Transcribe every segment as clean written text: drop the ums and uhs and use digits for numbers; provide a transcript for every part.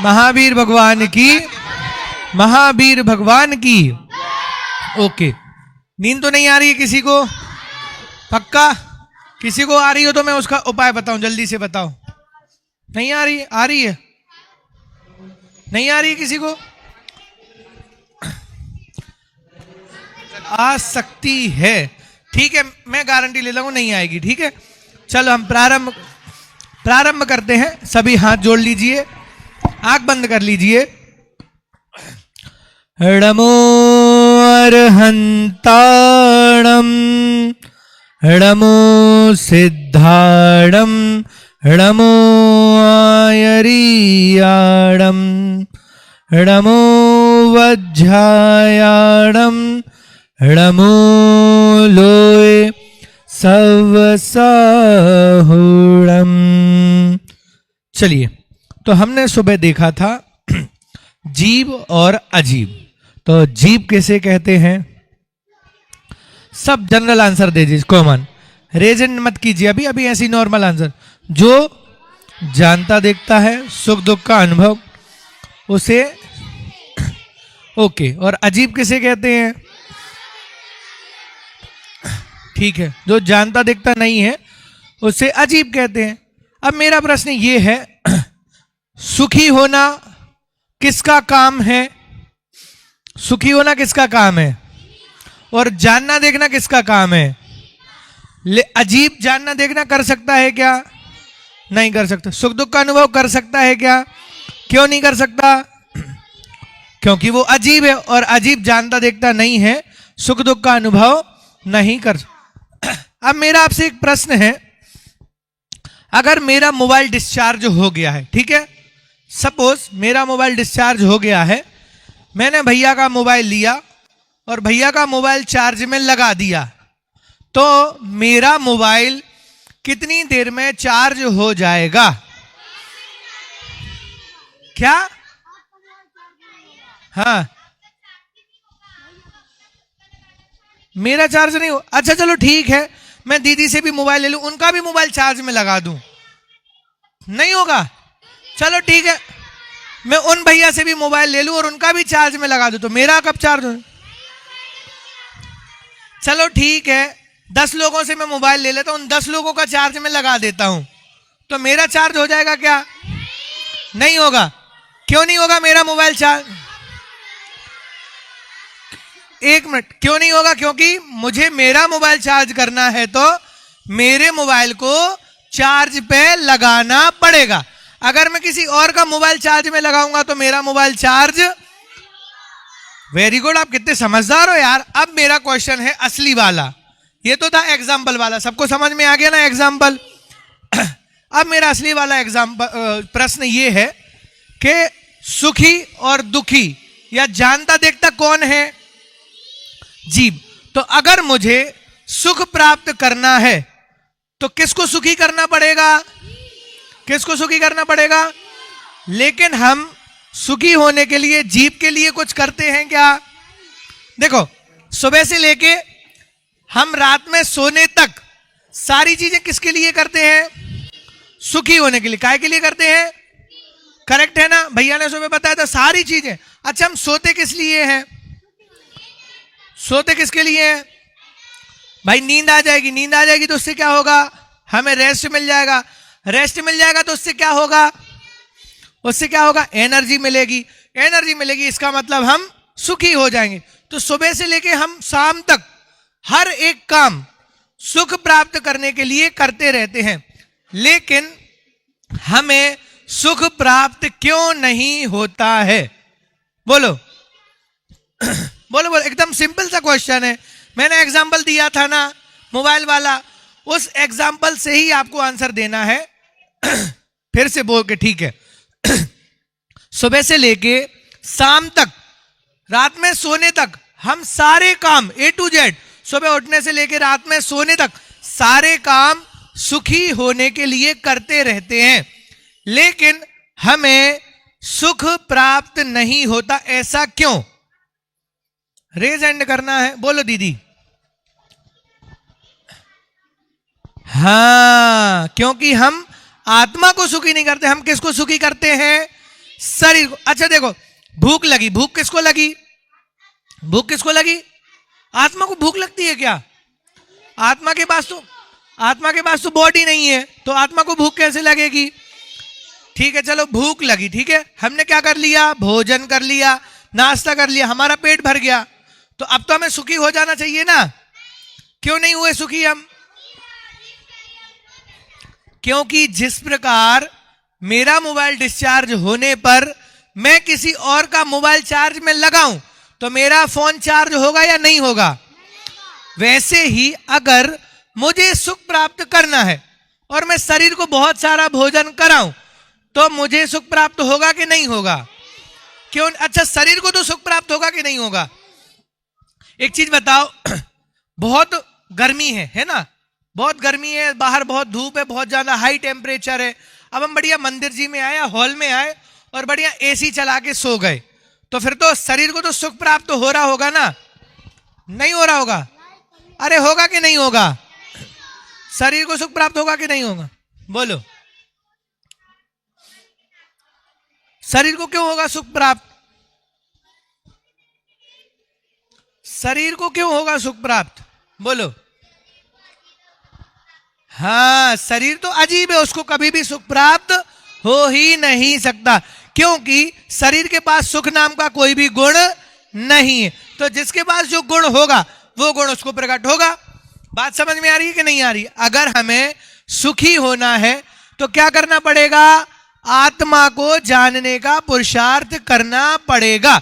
महावीर भगवान की, महावीर भगवान की। ओके, नींद तो नहीं आ रही है किसी को? पक्का? किसी को आ रही हो तो मैं उसका उपाय बताऊं, जल्दी से बताओ। नहीं आ रही? आ रही है? नहीं आ रही है किसी को? आ सकती है, ठीक है, मैं गारंटी ले लूंगा नहीं आएगी। ठीक है, चलो हम प्रारंभ करते हैं। सभी हाथ जोड़ लीजिए, आंख बंद कर लीजिए। नमो अर्हंताणं, नमो सिद्धाणं, नमो आयरीयाणं, नमो वज्रायाणं, नमो लोय सवसाहुणम्। चलिए, तो हमने सुबह देखा था जीव और अजीब। तो जीव किसे कहते हैं? सब जनरल आंसर दे दीजिए, कॉमन, रेजन मत कीजिए अभी, अभी ऐसी नॉर्मल आंसर। जो जानता देखता है, सुख दुख का अनुभव, उसे ओके। और अजीब किसे कहते हैं? ठीक है, जो जानता देखता नहीं है उसे अजीब कहते हैं। अब मेरा प्रश्न ये है, सुखी होना किसका काम है? सुखी होना किसका काम है? और जानना देखना किसका काम है? अजीब जानना देखना कर सकता है क्या? नहीं कर सकता। सुख दुख का अनुभव कर सकता है क्या? क्यों नहीं कर सकता? क्योंकि वो अजीब है, और अजीब जानता देखता नहीं है, सुख दुख का अनुभव नहीं कर। अब मेरा आपसे एक प्रश्न है, अगर मेरा मोबाइल डिस्चार्ज हो गया है, ठीक है, सपोज मेरा मोबाइल डिस्चार्ज हो गया है, मैंने भैया का मोबाइल लिया और भैया का मोबाइल चार्ज में लगा दिया, तो मेरा मोबाइल कितनी देर में चार्ज हो जाएगा? क्या? हाँ, मेरा चार्ज नहीं हो। अच्छा चलो ठीक है, मैं दीदी से भी मोबाइल ले लूं, उनका भी मोबाइल चार्ज में लगा दूं, नहीं होगा? चलो ठीक है, मैं उन भैया से भी मोबाइल ले लूं और उनका भी चार्ज में लगा दूं, तो मेरा कब चार्ज हो? चलो ठीक है, 10 लोगों से मैं मोबाइल ले लेता हूं, उन 10 लोगों का चार्ज में लगा देता हूं, तो मेरा चार्ज हो जाएगा क्या? नहीं होगा। क्यों नहीं होगा मेरा मोबाइल चार्ज? एक मिनट, क्यों नहीं होगा? क्योंकि मुझे मेरा मोबाइल चार्ज करना है तो मेरे मोबाइल को चार्ज पे लगाना पड़ेगा। अगर मैं किसी और का मोबाइल चार्ज में लगाऊंगा तो मेरा मोबाइल चार्ज। वेरी गुड, आप कितने समझदार हो यार। अब मेरा क्वेश्चन है असली वाला, ये तो था एग्जाम्पल वाला, सबको समझ में आ गया ना एग्जाम्पल। अब मेरा असली वाला एग्जाम्पल प्रश्न ये है कि सुखी और दुखी या जानता देखता कौन है? जीव। तो अगर मुझे सुख प्राप्त करना है तो किसको सुखी करना पड़ेगा? किसको सुखी करना पड़ेगा? लेकिन हम सुखी होने के लिए जीव के लिए कुछ करते हैं क्या? देखो, सुबह से लेके हम रात में सोने तक सारी चीजें किसके लिए करते हैं? सुखी होने के लिए। काय के लिए करते हैं? करेक्ट है ना? भैया ने सुबह बताया था सारी चीजें। अच्छा, हम सोते किस लिए हैं? सोते किसके लिए हैं? भाई नींद आ जाएगी, नींद आ जाएगी तो उससे क्या होगा? हमें रेस्ट मिल जाएगा, रेस्ट मिल जाएगा तो उससे क्या होगा? उससे क्या होगा? एनर्जी मिलेगी, एनर्जी मिलेगी, इसका मतलब हम सुखी हो जाएंगे। तो सुबह से लेके हम शाम तक हर एक काम सुख प्राप्त करने के लिए करते रहते हैं, लेकिन हमें सुख प्राप्त क्यों नहीं होता है? बोलो बोलो बोलो, एकदम सिंपल सा क्वेश्चन है। मैंने एग्जांपल दिया था ना मोबाइल वाला, उस एग्जांपल से ही आपको आंसर देना है। फिर से बोल के, ठीक है। सुबह से लेके शाम तक, रात में सोने तक हम सारे काम A to Z, सुबह उठने से लेके रात में सोने तक सारे काम सुखी होने के लिए करते रहते हैं, लेकिन हमें सुख प्राप्त नहीं होता। ऐसा क्यों? रेज एंड करना है, बोलो दीदी। हाँ, क्योंकि हम आत्मा को सुखी नहीं करते। हम किसको सुखी करते हैं? शरीर को। अच्छा देखो, भूख लगी, भूख किसको लगी? भूख किसको लगी? आत्मा को भूख लगती है क्या? आत्मा के पास तो बॉडी नहीं है, तो आत्मा को भूख कैसे लगेगी? ठीक है, चलो भूख लगी, ठीक है, हमने क्या कर लिया? भोजन कर लिया, नाश्ता कर लिया, हमारा पेट भर गया, तो अब तो हमें सुखी हो जाना चाहिए ना। क्यों नहीं हुए सुखी हम? क्योंकि जिस प्रकार मेरा मोबाइल डिस्चार्ज होने पर मैं किसी और का मोबाइल चार्ज में लगाऊं तो मेरा फोन चार्ज होगा या नहीं होगा? वैसे ही अगर मुझे सुख प्राप्त करना है और मैं शरीर को बहुत सारा भोजन कराऊं तो मुझे सुख प्राप्त होगा कि नहीं होगा? क्यों? अच्छा, शरीर को तो सुख प्राप्त होगा कि नहीं होगा? एक चीज बताओ, बहुत गर्मी है ना, बहुत गर्मी है, बाहर बहुत धूप है, बहुत ज्यादा हाई टेम्परेचर है। अब हम बढ़िया मंदिर जी में आए, हॉल में आए और बढ़िया एसी चला के सो गए, तो फिर तो शरीर को तो सुख प्राप्त तो हो रहा होगा ना? नहीं हो रहा होगा? अरे होगा कि नहीं होगा? शरीर को सुख प्राप्त होगा कि नहीं होगा? बोलो, शरीर को क्यों होगा सुख प्राप्त? शरीर को क्यों होगा सुख प्राप्त? बोलो। हाँ, शरीर तो अजीब है, उसको कभी भी सुख प्राप्त हो ही नहीं सकता, क्योंकि शरीर के पास सुख नाम का कोई भी गुण नहीं है। तो जिसके पास जो गुण होगा वो गुण उसको प्रकट होगा। बात समझ में आ रही है कि नहीं आ रही? अगर हमें सुखी होना है तो क्या करना पड़ेगा? आत्मा को जानने का पुरुषार्थ करना पड़ेगा।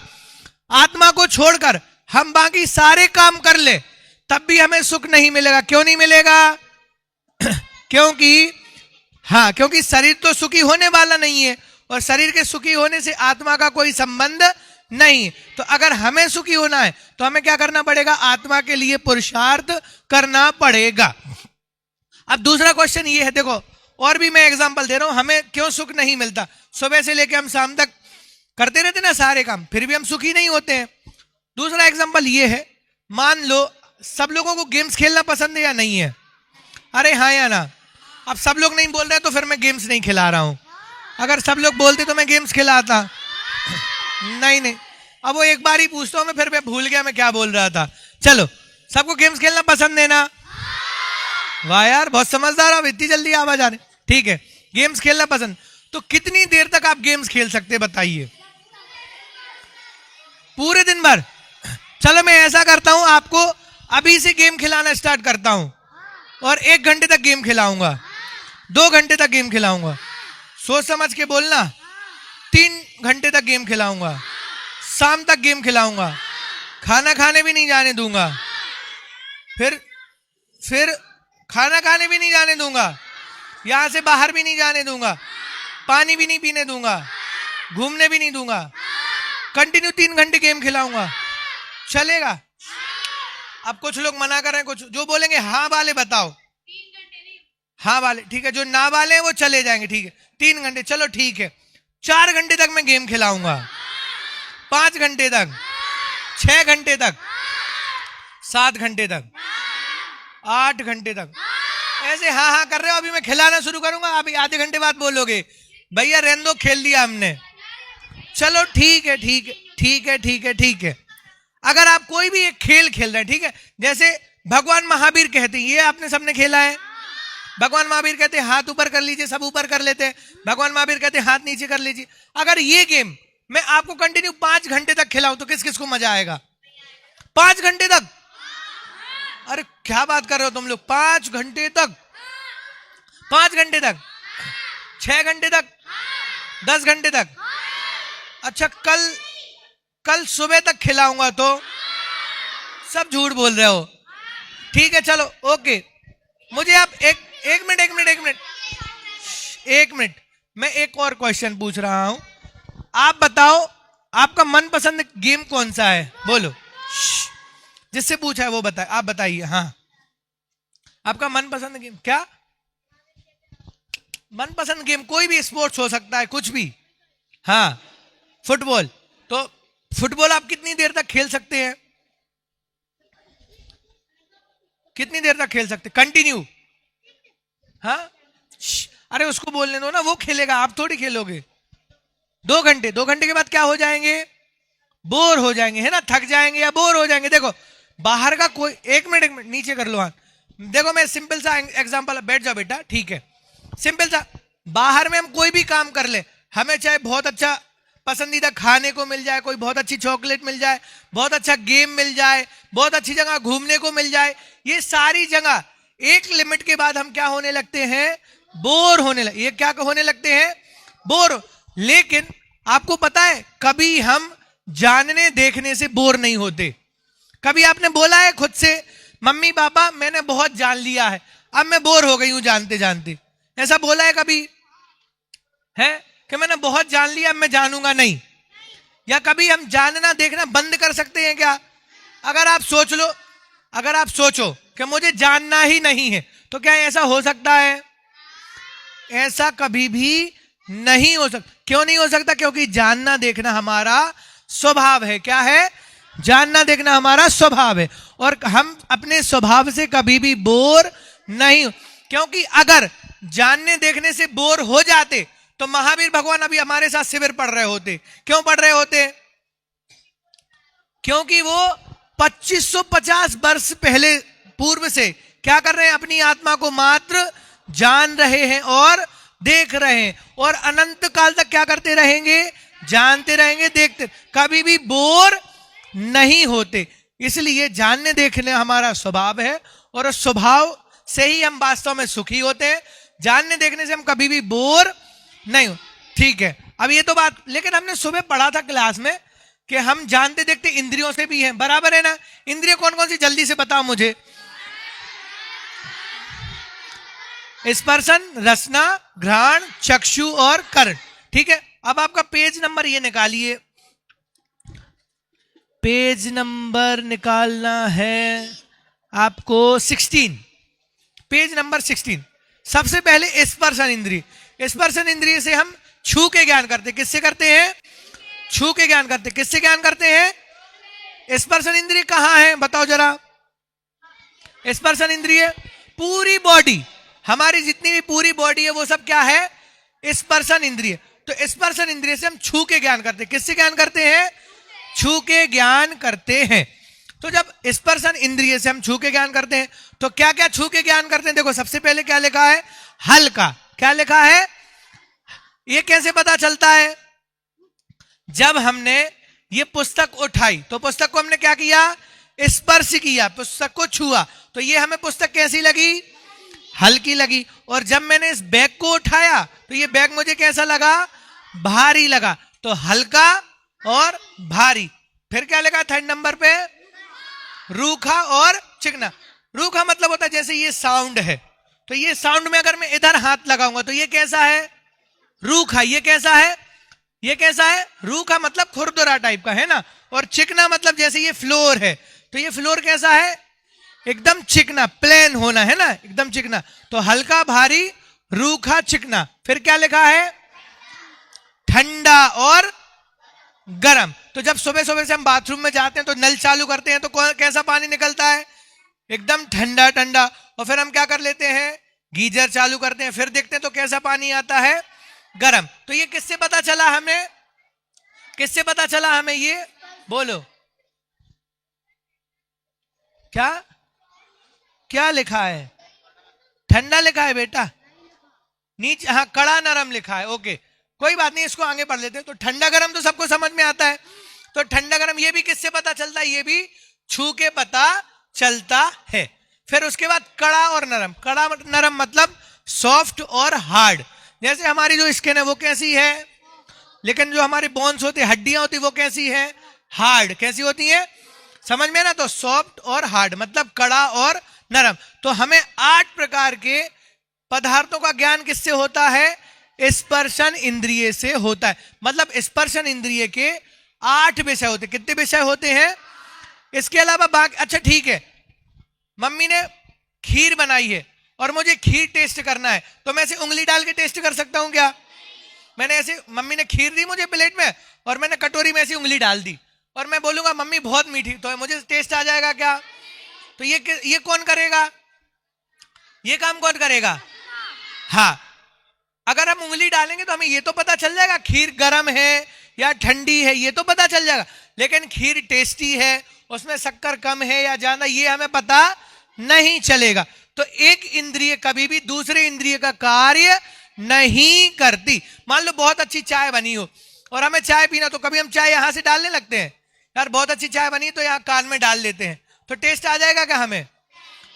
आत्मा को छोड़कर हम बाकी सारे काम कर ले तब भी हमें सुख नहीं मिलेगा। क्यों नहीं मिलेगा? क्योंकि शरीर तो सुखी होने वाला नहीं है और शरीर के सुखी होने से आत्मा का कोई संबंध नहीं। तो अगर हमें सुखी होना है तो हमें क्या करना पड़ेगा? आत्मा के लिए पुरुषार्थ करना पड़ेगा। अब दूसरा क्वेश्चन ये है, देखो और भी मैं एग्जांपल दे रहा हूं, हमें क्यों सुख नहीं मिलता? सुबह से लेकर हम शाम तक करते रहते ना सारे काम, फिर भी हम सुखी नहीं होते हैं। दूसरा एग्जांपल ये है, मान लो सब लोगों को गेम्स खेलना पसंद है या नहीं है? अरे हाँ या ना? अब सब लोग नहीं बोल रहे तो फिर मैं गेम्स नहीं खिला रहा हूं। अगर सब लोग बोलते तो मैं गेम्स खिलाता। नहीं, अब वो एक बार ही पूछता हूं मैं, फिर मैं भूल गया मैं क्या बोल रहा था। चलो, सबको गेम्स खेलना पसंद है ना? वाह यार, बहुत समझदार आप, इतनी जल्दी आवाज आ रही। ठीक है, गेम्स खेलना पसंद, तो कितनी देर तक आप गेम्स खेल सकते बताइए? पूरे दिन भर? चलो मैं ऐसा करता हूं, आपको अभी से गेम खिलाना स्टार्ट करता हूं और 1 घंटे तक गेम खिलाऊंगा, 2 घंटे तक गेम खिलाऊंगा, सोच समझ के बोलना। 3 घंटे तक गेम खिलाऊंगा, शाम तक गेम खिलाऊंगा, खाना खाने भी नहीं जाने दूंगा, फिर खाना खाने भी नहीं जाने दूंगा, यहां से बाहर भी नहीं जाने दूंगा, पानी भी नहीं पीने दूंगा, घूमने भी नहीं दूंगा, कंटिन्यू 3 घंटे गेम खिलाऊंगा। चलेगा? अब कुछ लोग मना कर रहे हैं, कुछ जो बोलेंगे हाँ वाले बताओ। हाँ वाले, ठीक है, जो ना वाले हैं वो चले जाएंगे। ठीक है, 3 घंटे, चलो ठीक है। 4 घंटे तक मैं गेम खिलाऊंगा, 5 घंटे तक, 6 घंटे तक, 7 घंटे तक, 8 घंटे तक। ऐसे हाँ हाँ कर रहे हो, अभी मैं खिलाना शुरू करूंगा, अभी आधे घंटे बाद बोलोगे भैया रहने दो, खेल दिया हमने। चलो ठीक है, ठीक है, ठीक है, ठीक है, ठीक है। अगर आप कोई भी एक खेल खेल रहे हैं, ठीक है, जैसे भगवान महावीर कहते हैं, ये आपने सबने खेला है। भगवान महावीर कहते हैं हाथ ऊपर कर लीजिए, सब ऊपर कर लेते हैं। भगवान महावीर कहते हैं हाथ नीचे कर लीजिए। अगर ये गेम मैं आपको कंटिन्यू 5 घंटे तक खिलाऊं तो किस किस को मजा आएगा? 5 घंटे तक? अरे क्या बात कर रहे हो तुम लोग? 5 घंटे तक, 5 घंटे तक, 6 घंटे तक, 10 घंटे तक। अच्छा, कल सुबह तक खिलाऊंगा तो? सब झूठ बोल रहे हो। ठीक है, चलो ओके। मुझे आप एक मिनट, मैं एक और क्वेश्चन पूछ रहा हूं। आप बताओ, आपका मनपसंद गेम कौन सा है? बोलो, जिससे पूछा है वो बताए, आप बताइए। हाँ, आपका मनपसंद गेम क्या? मनपसंद गेम कोई भी स्पोर्ट्स हो सकता है, कुछ भी। हाँ, फुटबॉल। तो फुटबॉल आप कितनी देर तक खेल सकते हैं? कितनी देर तक खेल सकते? कंटिन्यू? हाँ, अरे उसको बोलने दो ना, वो खेलेगा, आप थोड़ी खेलोगे। 2 घंटे के बाद क्या हो जाएंगे? बोर हो जाएंगे, है ना, थक जाएंगे या बोर हो जाएंगे। देखो बाहर का कोई, एक मिनट नीचे कर लो हाथ। देखो मैं सिंपल सा एग्जांपल, बैठ जाओ बेटा, ठीक है, सिंपल सा। बाहर में हम कोई भी काम कर ले, हमें चाहे बहुत अच्छा पसंदीदा खाने को मिल जाए, कोई बहुत अच्छी चॉकलेट मिल जाए, बहुत अच्छा गेम मिल जाए, बहुत अच्छी जगह घूमने को मिल जाए, ये सारी जगह एक लिमिट के बाद हम क्या होने लगते हैं? बोर होने लगे। ये क्या होने लगते हैं? बोर। लेकिन आपको पता है कभी हम जानने देखने से बोर नहीं होते। कभी आपने बोला है खुद से, मम्मी पापा मैंने बहुत जान लिया है, अब मैं बोर हो गई हूं जानते जानते? ऐसा बोला है कभी? है कि मैंने बहुत जान लिया, अब मैं जानूंगा नहीं? या कभी हम जानना देखना बंद कर सकते हैं क्या? अगर आप सोच लो, अगर आप सोचो कि मुझे जानना ही नहीं है, तो क्या ऐसा हो सकता है? ऐसा कभी भी नहीं हो सकता। क्यों नहीं हो सकता? क्योंकि जानना देखना हमारा स्वभाव है। क्या है? जानना देखना हमारा स्वभाव है, और हम अपने स्वभाव से कभी भी बोर नहीं। क्योंकि अगर जानने देखने से बोर हो जाते तो महावीर भगवान अभी हमारे साथ शिविर पढ़ रहे होते। क्यों पढ़ रहे होते? क्योंकि वो 2550 वर्ष पहले पूर्व से क्या कर रहे हैं? अपनी आत्मा को मात्र जान रहे हैं और देख रहे हैं, और अनंत काल तक क्या करते रहेंगे? जानते रहेंगे, देखते, कभी भी बोर नहीं होते। इसलिए जानने देखने हमारा स्वभाव है, और उस स्वभाव से ही हम वास्तव में सुखी होते हैं। जानने देखने से हम कभी भी बोर नहीं हो। ठीक है, अब ये तो बात, लेकिन हमने सुबह पढ़ा था क्लास में कि हम जानते देखते इंद्रियों से भी हैं, बराबर है ना? इंद्रिय कौन कौन सी, जल्दी से बताओ मुझे। स्पर्शन, रसना, घ्राण, चक्षु और कर्ण। ठीक है, अब आपका पेज नंबर ये निकालिए, पेज नंबर निकालना है आपको 16, पेज नंबर 16। सबसे पहले स्पर्शन इंद्रिय। स्पर्शन इंद्रिय से हम छू के ज्ञान करते। किससे करते हैं? छू के ज्ञान करते। किससे ज्ञान करते हैं? स्पर्शन इंद्रिय कहां है बताओ जरा। स्पर्शन इंद्रिय पूरी बॉडी, हमारी जितनी भी पूरी बॉडी है वो सब क्या है? स्पर्शन इंद्रिय। तो स्पर्शन इंद्रिय से हम छू के ज्ञान करते हैं। किससे ज्ञान करते हैं? छू के ज्ञान करते हैं। तो जब स्पर्शन इंद्रिय से हम छू के ज्ञान करते हैं तो क्या क्या छू के ज्ञान करते हैं? देखो सबसे पहले क्या लिखा है? हल्का। क्या लिखा है? ये कैसे पता चलता है? जब हमने ये पुस्तक उठाई तो पुस्तक को हमने क्या किया? स्पर्श किया, पुस्तक को छुआ, तो ये हमें पुस्तक कैसी लगी? हल्की लगी। और जब मैंने इस बैग को उठाया तो ये बैग मुझे कैसा लगा? भारी लगा। तो हल्का और भारी। फिर क्या लिखा थर्ड नंबर पे? रूखा और चिकना। रूखा मतलब होता है जैसे ये साउंड है, तो ये साउंड में अगर मैं इधर हाथ लगाऊंगा तो ये कैसा है? रूखा। ये कैसा है? ये कैसा है? रूखा मतलब खुरदुरा टाइप का, है ना। और चिकना मतलब जैसे ये फ्लोर है, तो ये फ्लोर कैसा है? एकदम चिकना, प्लेन होना, है ना, एकदम चिकना। तो हल्का, भारी, रूखा, चिकना। फिर क्या लिखा है? ठंडा और गरम। तो जब सुबह सुबह से हम बाथरूम में जाते हैं तो नल चालू करते हैं तो कैसा पानी निकलता है? एकदम ठंडा ठंडा। और फिर हम क्या कर लेते हैं? गीजर चालू करते हैं, फिर देखते हैं तो कैसा पानी आता है? गरम। तो ये किससे पता चला हमें? किससे पता चला हमें ये? बोलो क्या क्या लिखा है? ठंडा लिखा है बेटा, नीचे हाँ कड़ा नरम लिखा है। ओके कोई बात नहीं, इसको आगे पढ़ लेते हैं। तो ठंडा गरम तो सबको समझ में आता है। तो ठंडा गरम ये भी किससे पता चलता है? ये भी छू के पता चलता है। फिर उसके बाद कड़ा और नरम। कड़ा नरम मतलब सॉफ्ट और हार्ड। जैसे हमारी जो स्किन है वो कैसी है, लेकिन जो हमारी बोन्स होती है, हड्डियां होती है, वो कैसी है? हार्ड। कैसी होती है? समझ में ना। तो सॉफ्ट और हार्ड मतलब कड़ा और नरम। तो हमें 8 प्रकार के पदार्थों का ज्ञान किससे होता है? स्पर्शन इंद्रिय से होता है। मतलब स्पर्शन इंद्रिय के 8 विषय होते। कितने विषय होते हैं? इसके अलावा बाकी, अच्छा ठीक है, मम्मी ने खीर बनाई है और मुझे खीर टेस्ट करना है, तो मैं ऐसे उंगली डाल के टेस्ट कर सकता हूं क्या? मैंने ऐसे, मम्मी ने खीर दी मुझे प्लेट में और मैंने कटोरी में ऐसी उंगली डाल दी और मैं बोलूंगा मम्मी बहुत मीठी, तो मुझे टेस्ट आ जाएगा क्या? तो ये कौन करेगा? ये काम कौन करेगा? हाँ, अगर हम उंगली डालेंगे तो हमें ये तो पता चल जाएगा खीर गर्म है या ठंडी है, ये तो पता चल जाएगा, लेकिन खीर टेस्टी है, उसमें शक्कर कम है या ज्यादा, ये हमें पता नहीं चलेगा। तो एक इंद्रिय कभी भी दूसरे इंद्रिय का कार्य नहीं करती। मान लो बहुत अच्छी चाय बनी हो और हमें चाय पीना, तो कभी हम चाय यहां से डालने लगते हैं, यार बहुत अच्छी चाय बनी तो यहाँ कान में डाल लेते हैं, तो टेस्ट आ जाएगा क्या हमें?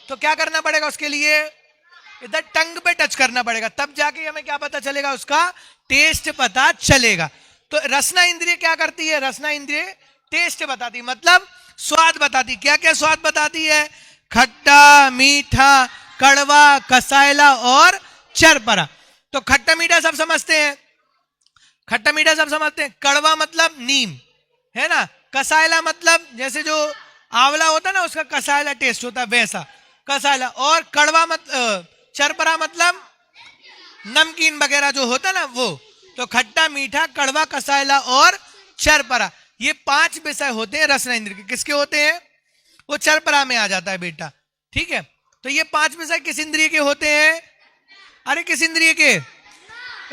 तो क्या करना पड़ेगा उसके लिए? इधर टंग पे टच करना पड़ेगा, तब जाके हमें क्या पता चलेगा, उसका टेस्ट पता चलेगा। तो रसना इंद्रिय क्या करती है? रसना इंद्रिय टेस्ट बताती, मतलब स्वाद बताती। क्या क्या स्वाद बताती है? खट्टा, मीठा, कड़वा, कसायला और चरपरा। तो खट्टा मीठा सब समझते हैं, खट्टा मीठा सब समझते हैं। कड़वा मतलब नीम है ना, कसायला मतलब जैसे जो आंवला होता है ना उसका कसायला टेस्ट होता है वैसा कसायला, और कड़वा चरपरा मतलब नमकीन वगैरह जो होता है ना वो। तो खट्टा, मीठा, कड़वा, कसायला और चरपरा, ये 5 विषय होते हैं रसना इंद्रिय के। किसके होते हैं? वो चरपरा में आ जाता है बेटा, ठीक है। तो ये 5 विषय किस इंद्रिय के होते हैं? अरे किस इंद्रिय के?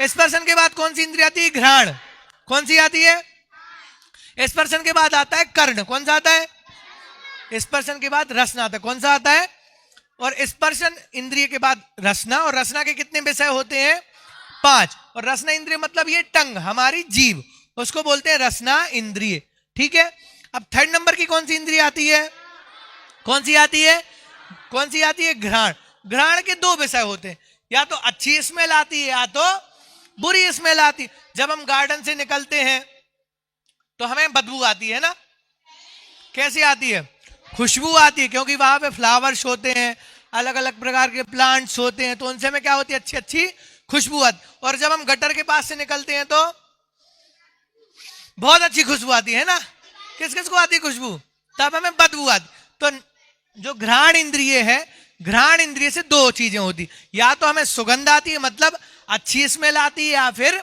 स्पर्शन के बाद कौन सी इंद्रिय आती है? घ्राण। कौन सी आती है? स्पर्शन के बाद आता है कर्ण। कौन सा आता है? स्पर्शन के बाद रसना आता है। कौन सा आता है? और स्पर्शन इंद्रिय के बाद रसना, और रसना के कितने विषय होते हैं? 5। और रसना इंद्रिय मतलब ये टंग, हमारी जीभ, उसको बोलते हैं रसना इंद्रिय, ठीक है। अब 3rd नंबर की कौन सी इंद्रिय आती है? कौन सी आती है? कौन सी आती है? घ्राण। घ्राण के 2 विषय होते हैं, या तो अच्छी स्मेल आती है या तो बुरी स्मेल आती है। जब हम गार्डन से निकलते हैं तो हमें बदबू आती है ना, कैसी आती है? खुशबू आती है, क्योंकि वहां पे फ्लावर्स होते हैं, अलग अलग प्रकार के प्लांट्स होते हैं, तो उनसे में क्या होती है? अच्छी अच्छी खुशबू आती। और जब हम गटर के पास से निकलते हैं तो बहुत अच्छी खुशबू आती है ना, किस किस को आती है खुशबू? तब हमें बदबू आती। तो जो घ्राण इंद्रिय है, घ्राण इंद्रिय से 2 चीजें होती, या तो हमें सुगंध आती है मतलब अच्छी स्मेल आती है, या फिर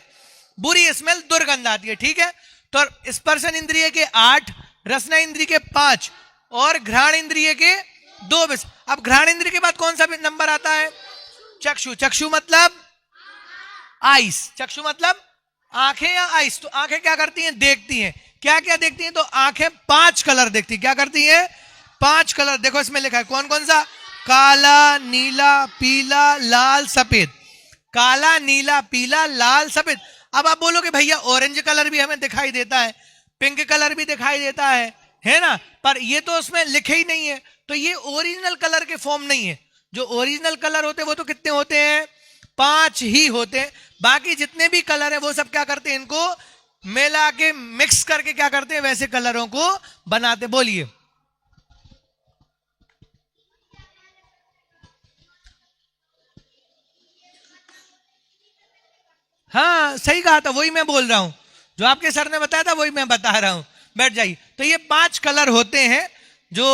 बुरी स्मेल दुर्गंध आती है, ठीक है। तो स्पर्शन इंद्रिय के 8, रसना इंद्रिय के 5 और घ्राण इंद्रिय के 2 विषय। अब घ्राण इंद्रिय के बाद कौन सा नंबर आता है? चक्षु। चक्षु मतलब आइस, चक्षु मतलब आंखें या आइस। तो आंखें क्या करती हैं? देखती हैं। क्या क्या देखती हैं? तो आंखें 5 कलर देखती हैं। क्या करती हैं? 5 कलर। देखो इसमें लिखा है कौन कौन सा? काला, नीला, पीला, लाल, सफेद। काला, नीला, पीला, लाल, सफेद। अब आप बोलोगे भैया ऑरेंज कलर भी हमें दिखाई देता है, पिंक कलर भी दिखाई देता है ना, पर ये तो उसमें लिखे ही नहीं है, तो ये ओरिजिनल कलर के फॉर्म नहीं है। जो ओरिजिनल कलर होते हैं वो तो कितने होते हैं? 5 ही होते हैं। बाकी जितने भी कलर है वो सब क्या करते हैं? इनको मिला के मिक्स करके क्या करते हैं? वैसे कलरों को बनाते। बोलिए। हाँ सही कहा था, वही मैं बोल रहा हूं, जो आपके सर ने बताया था वही मैं बता रहा हूं। बैठ जाइए। तो ये 5 कलर होते हैं जो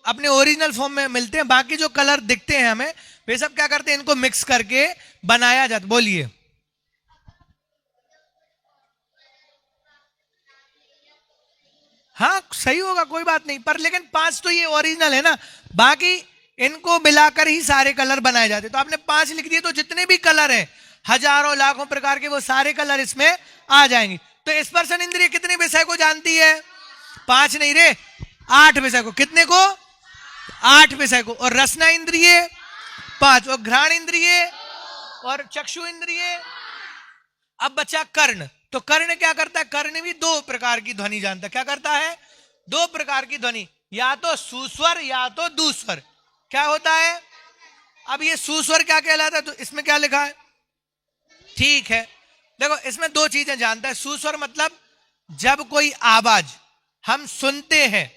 अपने ओरिजिनल फॉर्म में मिलते हैं। बाकी जो कलर दिखते हैं हमें, वे सब क्या करते हैं? इनको मिक्स करके बनाया जाता। बोलिए। हाँ सही होगा, कोई बात नहीं, पर लेकिन 5 तो ये ओरिजिनल है ना, बाकी इनको मिलाकर ही सारे कलर बनाए जाते। तो आपने 5 लिख दिए, तो जितने भी कलर हैं, हजारों लाखों प्रकार के, वो सारे कलर इसमें आ जाएंगे। तो स्पर्शन इंद्रिय कितने विषय को जानती है? 5 नहीं रे, 8 विषय को। कितने को? 8 विषय को। और रसना इंद्रिय 5, और घ्राण इंद्रिय और चक्षु इंद्रिय। अब बचा कर्ण। तो कर्ण क्या करता है? कर्ण भी 2 प्रकार की ध्वनि जानता है। क्या करता है? 2 प्रकार की ध्वनि, या तो सुस्वर या तो दुस्वर। क्या होता है? अब ये सुस्वर क्या कहलाता है? तो इसमें क्या लिखा है? ठीक है, देखो इसमें 2 चीजें जानता है। सुस्वर मतलब जब कोई आवाज हम सुनते हैं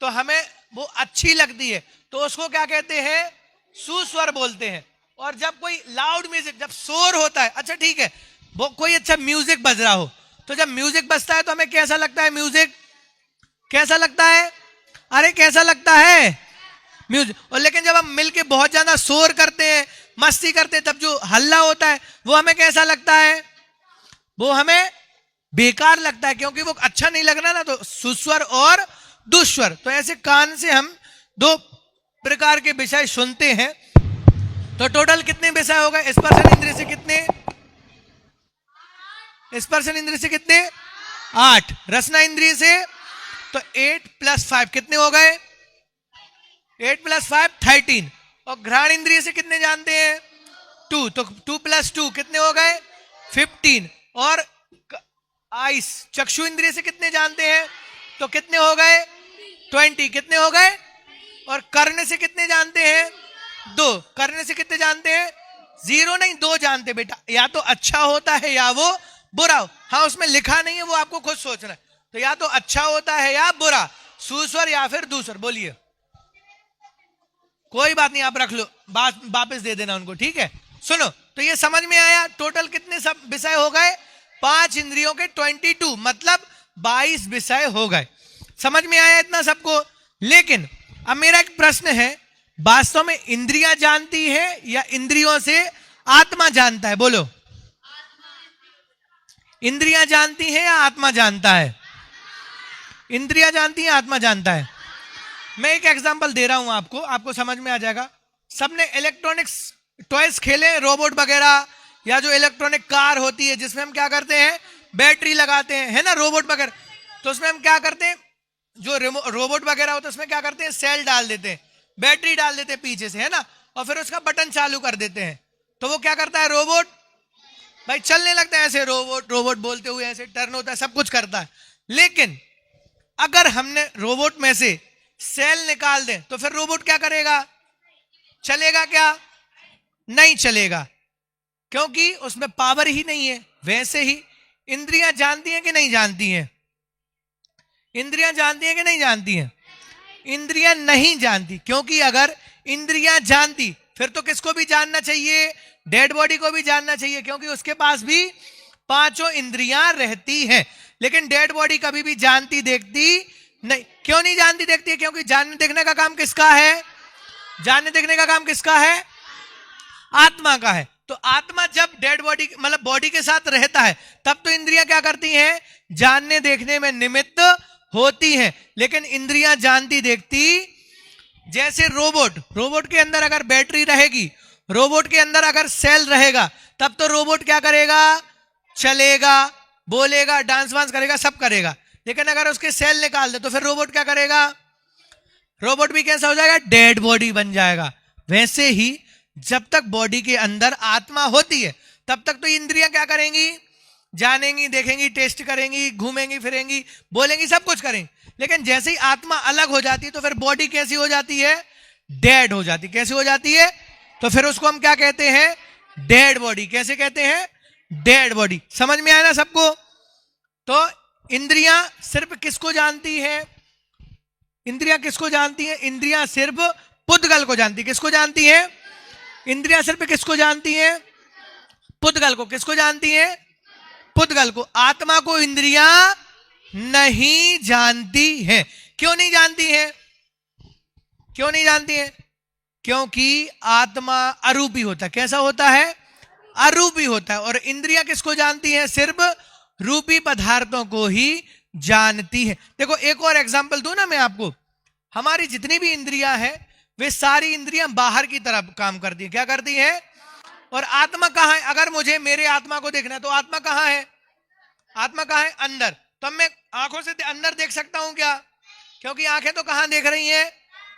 तो हमें वो अच्छी लगती है, तो उसको क्या कहते हैं? सुस्वर बोलते हैं। और जब कोई लाउड म्यूजिक, जब शोर होता है, अच्छा ठीक है, वो कोई अच्छा म्यूजिक बज रहा हो, तो जब म्यूजिक बजता है तो हमें कैसा लगता है? म्यूजिक कैसा लगता है? अरे कैसा लगता है म्यूजिक? और लेकिन जब हम मिलके बहुत ज्यादा शोर करते हैं, मस्ती करते हैं, तब जो हल्ला होता है वो हमें कैसा लगता है? वो हमें बेकार लगता है, क्योंकि वो अच्छा नहीं लग रहा ना। तो सुस्वर और दुस्वर। तो ऐसे कान से हम 2 प्रकार के विषय सुनते हैं। तो टोटल कितने विषय हो गए स्पर्शन इंद्रिय से? कितने? स्पर्शन इंद्रिय से कितने? 8। रसना इंद्रिय से तो 8 + 5 कितने हो गए? 8 + 5 13। और घ्राण इंद्रिय से कितने जानते हैं? 2। तो 2 + 2 कितने हो गए? 15। और आइस चक्षु इंद्रिय से कितने जानते हैं? तो कितने हो गए? 20। कितने हो गए? और कर्ण से कितने जानते हैं? 2। कर्ण से कितने जानते हैं? 0 नहीं, 2 जानते बेटा। या तो अच्छा होता है या वो बुरा हो। हाँ, उसमें लिखा नहीं है, वो आपको खुद सोचना है। तो या तो अच्छा होता है या बुरा, सुस्वर या फिर दूसर। बोलिए। कोई बात नहीं, आप रख लो, बात वापस दे देना उनको, ठीक है। सुनो, तो ये समझ में आया? टोटल कितने सब विषय हो गए? 5 इंद्रियों के 22, मतलब 22 विषय हो गए। समझ में आया इतना सबको? लेकिन अब मेरा एक प्रश्न है, वास्तव में इंद्रियां जानती है या इंद्रियों से आत्मा जानता है? बोलो। इंद्रियां जानती है या आत्मा जानता है? इंद्रियां जानती है, आत्मा जानता है। मैं एक एग्जांपल दे रहा हूं आपको, आपको समझ में आ जाएगा। सबने इलेक्ट्रॉनिक्स टॉयज खेले, रोबोट वगैरह, या जो इलेक्ट्रॉनिक कार होती है जिसमें हम क्या करते हैं? बैटरी लगाते हैं, है ना, रोबोट वगैरह। तो उसमें हम क्या करते हैं? जो रोबोट वगैरह होता है उसमें क्या करते हैं? सेल डाल देते हैं, बैटरी डाल देते हैं पीछे से, है ना, और फिर उसका बटन चालू कर देते हैं। तो वो क्या करता है? रोबोट भाई चलने लगता है ऐसे, रोबोट रोबोट बोलते हुए ऐसे टर्न होता है, सब कुछ करता है। लेकिन अगर हमने रोबोट में से सेल निकाल दें तो फिर रोबोट क्या करेगा? चलेगा क्या? नहीं चलेगा, क्योंकि उसमें पावर ही नहीं है। वैसे ही इंद्रियां जानती हैं कि नहीं जानती हैं? इंद्रियां जानती हैं कि नहीं जानती हैं? इंद्रियां नहीं जानती, क्योंकि अगर इंद्रियां जानती फिर तो किसको भी जानना चाहिए? डेड बॉडी को भी जानना चाहिए, क्योंकि उसके पास भी 5 इंद्रियां रहती हैं। लेकिन डेड बॉडी कभी भी जानती देखती नहीं। क्यों नहीं जानती देखती है? क्योंकि जानने देखने का काम किसका है? जानने देखने का काम किसका है? आत्मा का है। तो आत्मा जब डेड बॉडी मतलब बॉडी के साथ रहता है तब तो इंद्रियां क्या करती हैं? जानने देखने में निमित्त होती हैं। लेकिन इंद्रियां जानती देखती, जैसे रोबोट के अंदर अगर बैटरी रहेगी, रोबोट के अंदर अगर सेल रहेगा, तब तो रोबोट क्या करेगा? चलेगा, बोलेगा, डांस वांस करेगा, सब करेगा। लेकिन अगर उसके सेल निकाल दे तो फिर रोबोट क्या करेगा? रोबोट भी कैसा हो जाएगा? डेड बॉडी बन जाएगा। वैसे ही जब तक बॉडी के अंदर आत्मा होती है तब तक तो इंद्रियां क्या करेंगी? जानेंगी, देखेंगी, टेस्ट करेंगी, घूमेंगी फिरेंगी, बोलेंगी, सब कुछ करेंगी। लेकिन जैसे ही आत्मा अलग हो जाती है तो फिर बॉडी कैसी हो जाती है? डेड हो जाती। कैसी हो जाती है? तो फिर उसको हम क्या कहते हैं? Dead body. कैसे कहते हैं? Dead body. समझ में आया ना सबको? तो इंद्रियां सिर्फ किसको जानती है? इंद्रियां किसको जानती है? इंद्रियां सिर्फ पुद्गल को जानती है। किसको जानती है? इंद्रियां सिर्फ किसको जानती है? पुद्गल को। किसको जानती है? पुद्गल को। आत्मा को इंद्रियां नहीं जानती है। क्यों नहीं जानती है? क्यों नहीं जानती है? क्योंकि आत्मा अरूपी होता है। कैसा होता है? अरूपी होता है। और इंद्रियां किसको जानती है? सिर्फ रूपी पदार्थों को ही जानती है। देखो एक और एग्जांपल दूं ना मैं आपको। हमारी जितनी भी इंद्रियां हैं वे सारी इंद्रियां बाहर की तरफ काम करती है। क्या करती है? और आत्मा कहां है? अगर मुझे मेरे आत्मा को देखना है तो आत्मा कहां है? आत्मा कहां है? अंदर। तो अब मैं आंखों से अंदर देख सकता हूं क्या? क्योंकि आंखें तो कहां देख रही हैं?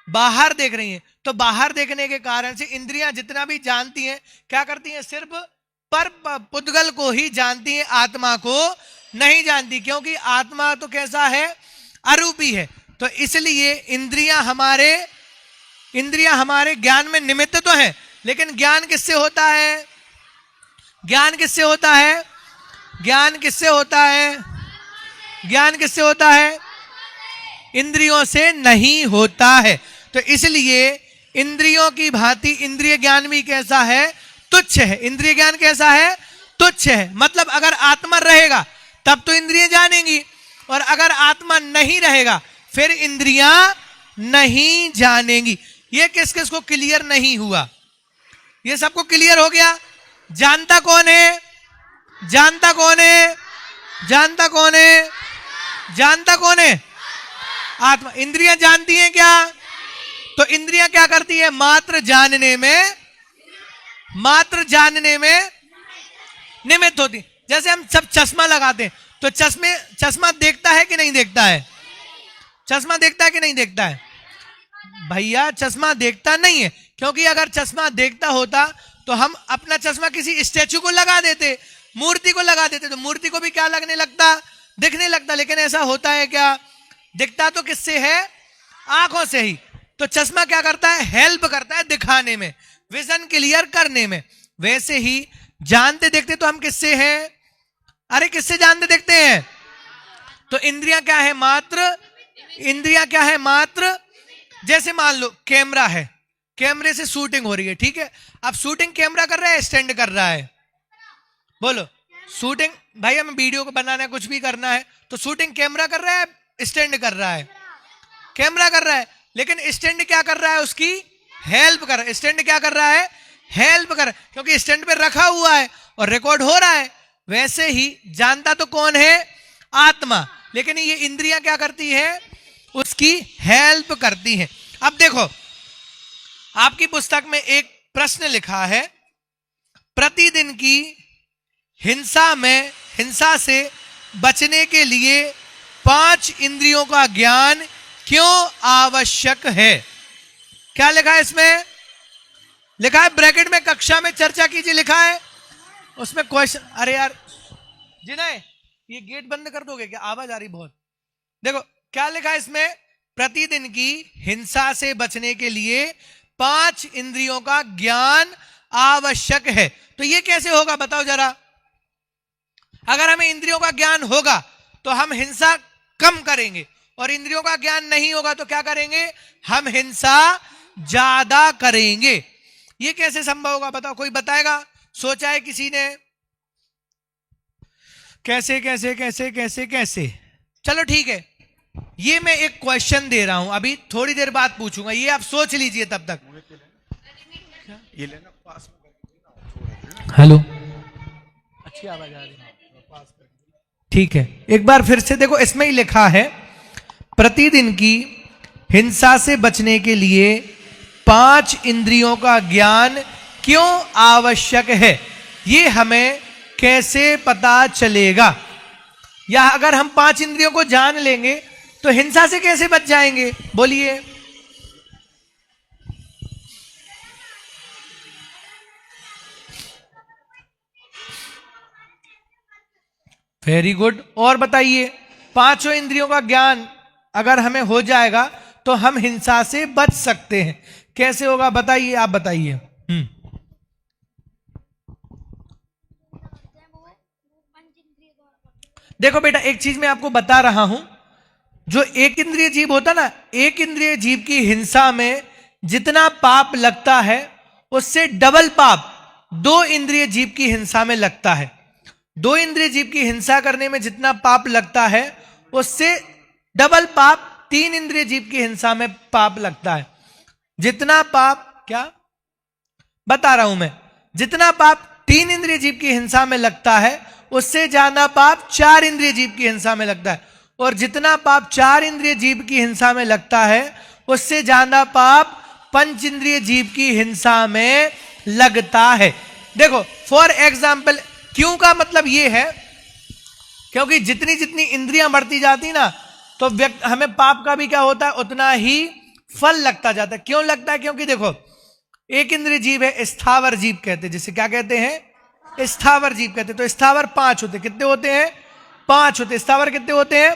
बाहर देख रही हैं। तो बाहर देखने के कारण से इंद्रियां जितना भी जानती हैं क्या करती हैं? सिर्फ पर पुद्गल को ही जानती है, आत्मा को नहीं जानती। क्योंकि आत्मा तो कैसा है? अरूपी है। तो इसलिए इंद्रियां हमारे ज्ञान में निमित्त तो है, लेकिन ज्ञान किससे होता है? ज्ञान किससे होता है? ज्ञान किससे होता है? ज्ञान किससे होता है? इंद्रियों से नहीं होता है। तो इसलिए इंद्रियों की भांति इंद्रिय ज्ञान भी कैसा है? तुच्छ है। इंद्रिय ज्ञान कैसा है? तुच्छ है। मतलब अगर आत्मा रहेगा तब तो इंद्रियां जानेंगी, और अगर आत्मा नहीं रहेगा फिर इंद्रियां नहीं जानेंगी। ये किस किस को क्लियर नहीं हुआ? ये सबको क्लियर हो गया? जानता कौन है? जानता कौन है? जानता कौन है? जानता कौन है? आत्मा। इंद्रियां जानती हैं क्या? तो इंद्रियां क्या करती है? मात्र जानने में निमित्त होती। जैसे हम सब चश्मा लगाते हैं तो चश्मा देखता है कि नहीं देखता है? चश्मा देखता है कि नहीं देखता है? भैया चश्मा देखता नहीं है, क्योंकि अगर चश्मा देखता होता तो हम अपना चश्मा किसी स्टैचू को लगा देते, मूर्ति को लगा देते, तो मूर्ति को भी क्या लगने लगता? दिखने लगता। लेकिन ऐसा होता है क्या? दिखता तो किससे है? आंखों से ही। तो चश्मा क्या करता है? हेल्प करता है दिखाने में, विजन क्लियर करने में। वैसे ही जानते देखते तो हम किससे हैं? अरे किससे जानते देखते हैं? तो इंद्रियां क्या है? मात्र। इंद्रियां क्या है? मात्र। जैसे मान लो कैमरा है, कैमरे से शूटिंग हो रही है, ठीक है। अब शूटिंग कैमरा कर रहा है, स्टैंड कर रहा है? बोलो। शूटिंग भाई हमें वीडियो को बनाना है, कुछ भी करना है, तो शूटिंग कैमरा कर रहा है, स्टैंड कर रहा है? कैमरा कर रहा है। लेकिन स्टैंड क्या कर रहा है? उसकी हेल्प कर रहा है। स्टैंड क्या कर रहा है? हेल्प कर, क्योंकि स्टैंड पे रखा हुआ है और रिकॉर्ड हो रहा है। वैसे ही जानता तो कौन है? आत्मा। लेकिन ये इंद्रियां क्या करती है? उसकी हेल्प करती हैं। अब देखो आपकी पुस्तक में एक प्रश्न लिखा है, प्रतिदिन की हिंसा से बचने के लिए 5 इंद्रियों का ज्ञान क्यों आवश्यक है? क्या लिखा है इसमें? लिखा है ब्रैकेट में, कक्षा में चर्चा कीजिए लिखा है उसमें क्वेश्चन। अरे यार जिन्हें ये गेट बंद कर दोगे क्या? आवाज आ रही बहुत। देखो क्या लिखा है इसमें, प्रतिदिन की हिंसा से बचने के लिए 5 इंद्रियों का ज्ञान आवश्यक है। तो ये कैसे होगा बताओ जरा? अगर हमें इंद्रियों का ज्ञान होगा तो हम हिंसा कम करेंगे, और इंद्रियों का ज्ञान नहीं होगा तो क्या करेंगे? हम हिंसा ज्यादा करेंगे। ये कैसे संभव होगा बताओ? कोई बताएगा? सोचा है किसी ने? कैसे कैसे कैसे कैसे कैसे? चलो ठीक है, ये मैं एक क्वेश्चन दे रहा हूं, अभी थोड़ी देर बाद पूछूंगा, ये आप सोच लीजिए तब तक। ये लेना पास में। हेलो, अच्छी आवाज आ रही है? ठीक है, एक बार फिर से देखो, इसमें ही लिखा है प्रतिदिन की हिंसा से बचने के लिए 5 इंद्रियों का ज्ञान क्यों आवश्यक है। ये हमें कैसे पता चलेगा? या अगर हम 5 इंद्रियों को जान लेंगे तो हिंसा से कैसे बच जाएंगे? बोलिए। Very good. और बताइए, 5 इंद्रियों का ज्ञान अगर हमें हो जाएगा तो हम हिंसा से बच सकते हैं। कैसे होगा बताइए, आप बताइए। देखो बेटा, एक चीज मैं आपको बता रहा हूं, जो एक इंद्रिय जीव होता ना, एक इंद्रिय जीव की हिंसा में जितना पाप लगता है उससे डबल पाप 2 इंद्रिय जीव की हिंसा में लगता है। 2 इंद्रिय जीव की हिंसा करने में जितना पाप लगता है उससे डबल पाप 3 इंद्रिय जीव की हिंसा में पाप लगता है। जितना पाप, क्या बता रहा हूं मैं, जितना पाप 3 इंद्रिय जीव की हिंसा में लगता है उससे ज्यादा पाप 4 इंद्रिय जीव की हिंसा में लगता है, और जितना पाप 4 इंद्रिय जीव की हिंसा में लगता है उससे ज्यादा पाप 5 इंद्रिय जीव की हिंसा में लगता है। देखो फॉर एग्जाम्पल, क्यों का मतलब यह है क्योंकि जितनी जितनी इंद्रियां बढ़ती जाती ना तो हमें पाप का भी क्या होता है? उतना ही फल लगता जाता है। क्यों लगता है? क्योंकि देखो एक इंद्रिय जीव है, स्थावर जीव कहते हैं, जिसे क्या कहते हैं? स्थावर जीव कहते हैं। तो स्थावर 5 होते, कितने होते हैं? 5 होते। स्थावर कितने होते हैं?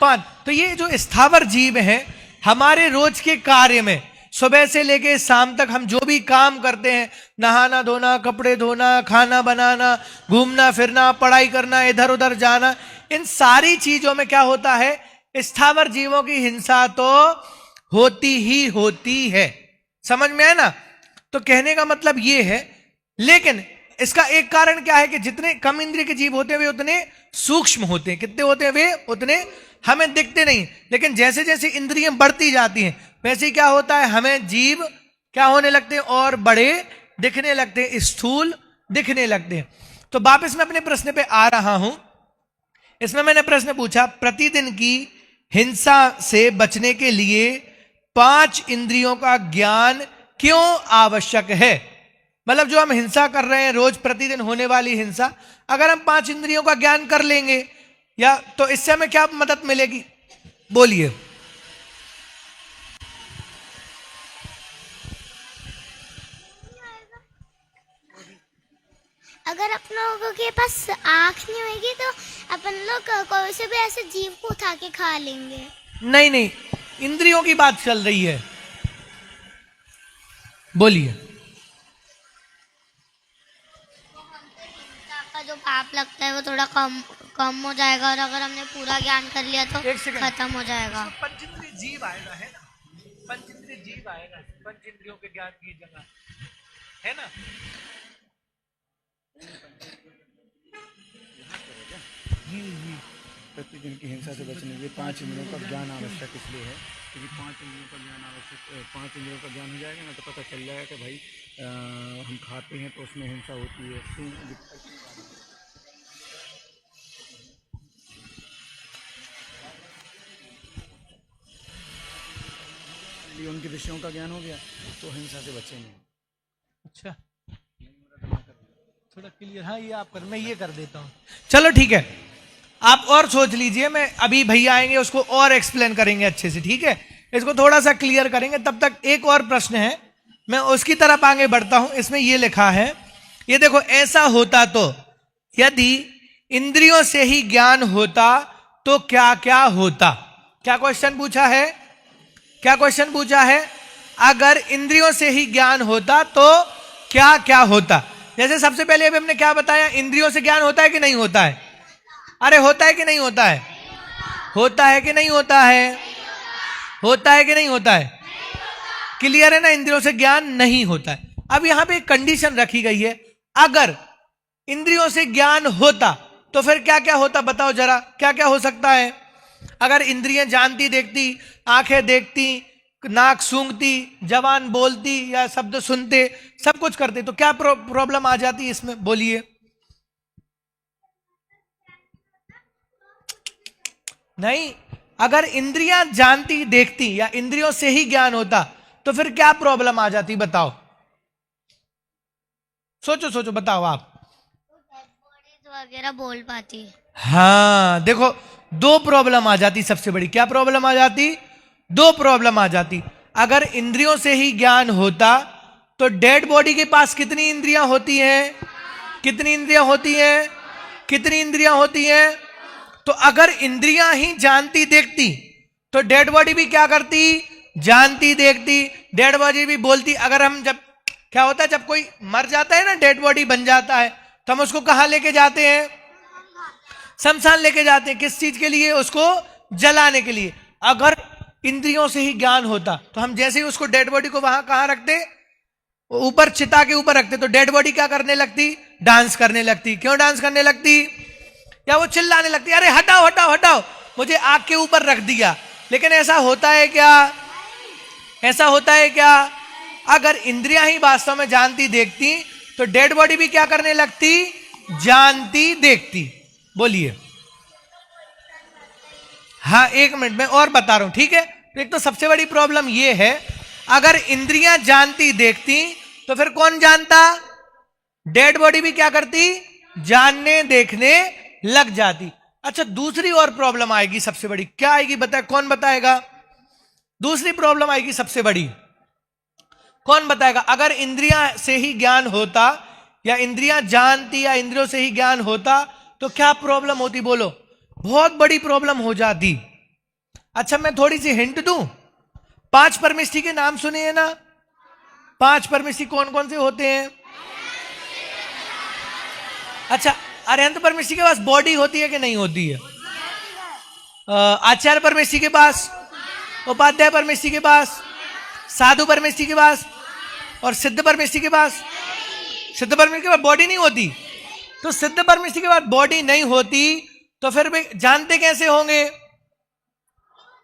5। तो ये जो स्थावर जीव है हमारे रोज के कार्य में सुबह से लेके शाम तक हम जो भी काम करते हैं, नहाना धोना, कपड़े धोना, खाना बनाना, घूमना फिरना, पढ़ाई करना, इधर उधर जाना, इन सारी चीजों में क्या होता है? स्थावर जीवों की हिंसा तो होती ही होती है। समझ में है ना? तो कहने का मतलब ये है, लेकिन इसका एक कारण क्या है कि जितने कम इंद्रिय के जीव होते हैं वे उतने सूक्ष्म होते हैं। कितने होते हैं? वे उतने हमें दिखते नहीं। लेकिन जैसे जैसे इंद्रियां बढ़ती जाती हैं वैसे ही क्या होता है? हमें जीव क्या होने लगते हैं? और बड़े दिखने लगते हैं, स्थूल दिखने लगते हैं। तो वापस मैं अपने प्रश्न पे आ रहा हूं। इसमें मैंने प्रश्न पूछा, प्रतिदिन की हिंसा से बचने के लिए 5 इंद्रियों का ज्ञान क्यों आवश्यक है? मतलब जो हम हिंसा कर रहे हैं रोज प्रतिदिन होने वाली हिंसा, अगर हम 5 इंद्रियों का ज्ञान कर लेंगे या तो इससे हमें क्या मदद मिलेगी, बोलिए। अगर अपन लोगों के पास आँख नहीं होगी तो अपन लोग कोई से भी ऐसे जीव को उठा के खा लेंगे। नहीं नहीं, इंद्रियों की बात चल रही है, बोलिए। का जो पाप लगता है वो थोड़ा कम हो जाएगा, और अगर हमने पूरा ज्ञान कर लिया तो खत्म हो जाएगा। पंचेंद्रिय जीव आएगा, है ना, पंचेंद्रिय जीव आएगा, पंचेंद्रियों के ज्ञान की जगह, है ना। प्रतिदिन की हिंसा से बचने के लिए 5 इंद्रियों का ज्ञान आवश्यक इसलिए है क्योंकि 5 इंद्रियों का ज्ञान आवश्यक, 5 इंद्रियों का ज्ञान हो जाएगा ना तो पता चल जाएगा कि भाई हम खाते हैं तो उसमें हिंसा होती है। उनके विषयों का ज्ञान हो गया तो हिंसा से बचेंगे। अच्छा, थोड़ा क्लियर, हाँ ये आप कर, मैं ये कर देता हूँ, चलो ठीक है, आप और सोच लीजिए, मैं अभी भैया आएंगे उसको और एक्सप्लेन करेंगे अच्छे से, ठीक है, इसको थोड़ा सा क्लियर करेंगे। तब तक एक और प्रश्न है, मैं उसकी तरफ आगे बढ़ता हूं। इसमें ये लिखा है, ये देखो, ऐसा होता तो यदि इंद्रियों से ही ज्ञान होता तो क्या क्या होता। क्या क्वेश्चन पूछा है, क्या क्वेश्चन पूछा है, अगर इंद्रियों से ही ज्ञान होता तो क्या क्या होता। जैसे सबसे पहले अभी हमने क्या बताया, इंद्रियों से ज्ञान होता है कि नहीं होता है, अरे होता है कि नहीं होता है, होता है कि नहीं होता है, होता है कि नहीं होता है, क्लियर है ना, इंद्रियों से ज्ञान नहीं होता है। अब यहां पे एक कंडीशन रखी गई है, अगर इंद्रियों से ज्ञान होता तो फिर क्या क्या होता, बताओ जरा, क्या क्या हो सकता है। अगर इंद्रियां जानती देखती, आंखें देखती, नाक सूंघती, जबान बोलती या शब्द सुनते, सब कुछ करते, तो क्या प्रॉब्लम आ जाती इसमें, बोलिए। नहीं, अगर इंद्रियां जानती देखती या इंद्रियों से ही ज्ञान होता तो फिर क्या प्रॉब्लम आ जाती, बताओ, सोचो सोचो, बताओ आप। वगैरह बोल पाती। हाँ देखो, दो प्रॉब्लम आ जाती, सबसे बड़ी क्या प्रॉब्लम आ जाती, दो प्रॉब्लम आ जाती। अगर इंद्रियों से ही ज्ञान होता तो डेड बॉडी के पास कितनी इंद्रियां होती हैं, कितनी इंद्रियां होती हैं, कितनी इंद्रियां होती हैं। तो अगर इंद्रियां ही जानती देखती तो डेड बॉडी भी क्या करती, जानती देखती, डेड बॉडी भी बोलती। अगर हम जब क्या होता है, जब कोई मर जाता है ना, डेड बॉडी बन जाता है, तो हम उसको कहां लेके जाते हैं, शमशान लेके जाते हैं, किस चीज के लिए, उसको जलाने के लिए। अगर इंद्रियों से ही ज्ञान होता तो हम जैसे ही उसको डेड बॉडी को वहां कहां रखते, ऊपर चिता के ऊपर रखते, तो डेड बॉडी क्या करने लगती, डांस करने लगती। क्यों डांस करने लगती, या वो चिल्लाने लगती, अरे हटाओ हटाओ हटाओ, मुझे आग के ऊपर रख दिया। लेकिन ऐसा होता है क्या, ऐसा होता है क्या, अगर इंद्रियां ही वास्तव में जानती देखती तो डेड बॉडी भी क्या करने लगती, जानती देखती। बोलिए। हाँ एक मिनट में और बता रहा हूं, ठीक है। तो एक तो सबसे बड़ी प्रॉब्लम यह है, अगर इंद्रियां जानती देखती तो फिर कौन जानता, डेड बॉडी भी क्या करती, जानने देखने लग जाती। अच्छा, दूसरी और प्रॉब्लम आएगी सबसे बड़ी, क्या आएगी बताए, कौन बताएगा, दूसरी प्रॉब्लम आएगी सबसे बड़ी, कौन बताएगा। अगर इंद्रियां से ही ज्ञान होता या इंद्रियां जानती या इंद्रियों से ही ज्ञान होता तो क्या प्रॉब्लम होती, बोलो, बहुत बड़ी प्रॉब्लम हो जाती। अच्छा मैं थोड़ी सी हिंट दूं, 5 परमेष्ठी के नाम सुने हैं ना, 5 परमेष्ठी कौन कौन से होते हैं। अच्छा, अरहंत परमेष्ठी के पास बॉडी होती है कि नहीं होती है, आचार्य परमेष्ठी के पास, उपाध्याय परमेष्ठी के पास, साधु परमेष्ठी के पास और सिद्ध परमेष्ठी के पास। सिद्ध परमेष्ठी के पास बॉडी नहीं होती, तो सिद्ध परमेष्ठी के पास बॉडी नहीं होती तो फिर भी जानते कैसे होंगे,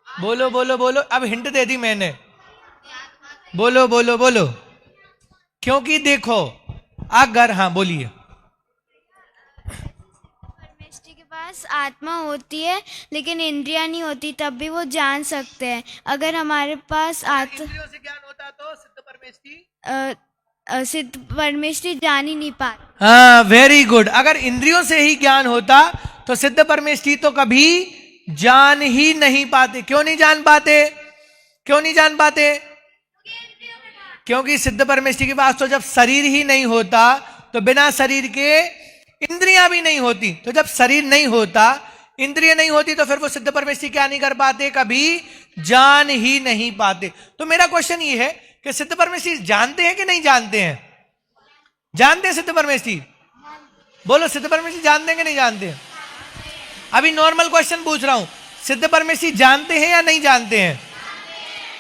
बोलो बोलो बोलो। अब हिंट दे दी मैंने, बोलो बोलो बोलो। क्योंकि देखो, अगर, हाँ बोलिए। परमेष्ठी के पास आत्मा होती है लेकिन इंद्रियां नहीं होती, तब भी वो जान सकते हैं। अगर हमारे पास इंद्रियों से ज्ञान होता तो सिद्ध परमेष्ठी, सिद्ध परमेश्वरी जान ही नहीं पाते। हाँ, वेरी गुड। अगर इंद्रियों से ही ज्ञान होता तो सिद्ध परमेष्ठी तो कभी जान ही नहीं पाते। क्यों नहीं जान पाते? क्यों नहीं जान पाते? क्योंकि सिद्ध परमेष्ठी के पास तो जब शरीर ही नहीं होता तो बिना शरीर के इंद्रियां भी नहीं होती। तो जब शरीर नहीं होता, इंद्रिय नहीं होती, तो फिर वो सिद्ध परमेष्ठी क्या नहीं कर पाते? कभी जान ही नहीं पाते। तो मेरा क्वेश्चन ये है कि सिद्ध परमेष्ठी जानते हैं कि नहीं जानते हैं? जानते हैं सिद्ध परमेष्ठी? बोलो, सिद्ध परमेष्ठी जानते हैं कि नहीं जानते हैं? अभी नॉर्मल क्वेश्चन पूछ रहा हूं, सिद्ध परमेष्ठी जानते हैं या नहीं जानते हैं?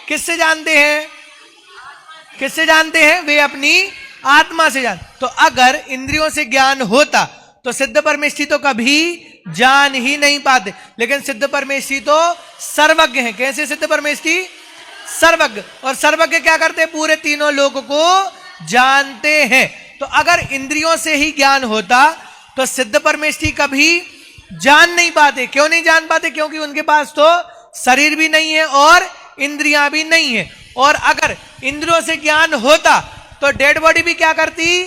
किससे जानते हैं? किससे जानते हैं? वे अपनी आत्मा से जान। तो अगर इंद्रियों से ज्ञान होता तो सिद्ध परमेष्ठी तो कभी जान ही नहीं पाते। लेकिन सिद्ध परमेष्ठी तो सर्वज्ञ हैं। कैसे सिद्ध परमेष्ठी? सर्वज्ञ। और सर्वज्ञ क्या करते हैं? पूरे तीनों लोक को जानते हैं। तो अगर इंद्रियों से ही ज्ञान होता तो सिद्ध परमेष्ठी कभी जान नहीं पाते। क्यों नहीं जान पाते? क्योंकि उनके पास तो शरीर भी नहीं है और इंद्रियां भी नहीं है। और अगर इंद्रियों से ज्ञान होता तो डेड बॉडी भी क्या करती?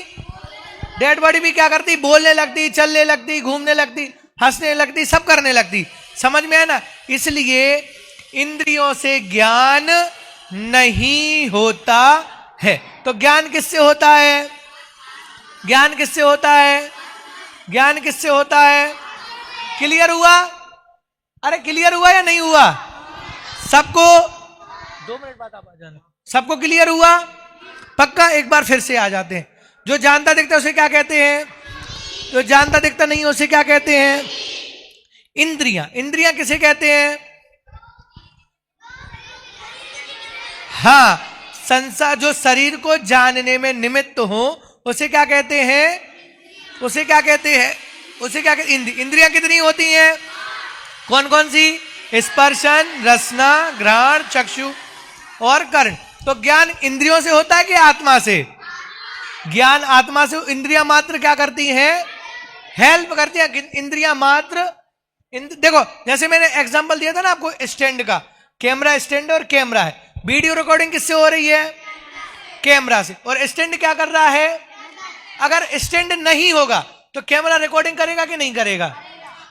डेड बॉडी भी क्या करती? बोलने लगती, चलने लगती, घूमने लगती, हंसने लगती, सब करने लगती। समझ में है ना? इसलिए इंद्रियों से ज्ञान नहीं होता है। तो ज्ञान किससे होता है? ज्ञान किससे होता है? ज्ञान किससे होता है? क्लियर हुआ? अरे क्लियर हुआ या नहीं हुआ? सबको 2 मिनट बाद आप आ जाना। सबको क्लियर हुआ? पक्का? एक बार फिर से आ जाते हैं। जो जानता दिखता उसे क्या कहते हैं? जो जानता दिखता नहीं उसे क्या कहते हैं? इंद्रियां। इंद्रियां किसे कहते हैं? हाँ, संसार जो शरीर को जानने में निमित्त हो उसे क्या कहते हैं? उसे क्या कहते हैं? उसे क्या कहते हैं? इंद्रियां कितनी होती हैं? कौन कौन सी? स्पर्शन, रसना, घ्राण, चक्षु और कर्ण। तो ज्ञान इंद्रियों से होता है कि आत्मा से? ज्ञान आत्मा से। इंद्रियां मात्र क्या करती हैं? हेल्प करती हैं। इंद्रियां मात्र देखो, जैसे मैंने एग्जांपल दिया था ना आपको स्टैंड का, कैमरा स्टैंड और कैमरा है। वीडियो रिकॉर्डिंग किससे हो रही है? कैमरा से। और स्टैंड क्या कर रहा है? अगर स्टैंड नहीं होगा तो कैमरा रिकॉर्डिंग करेगा कि नहीं करेगा?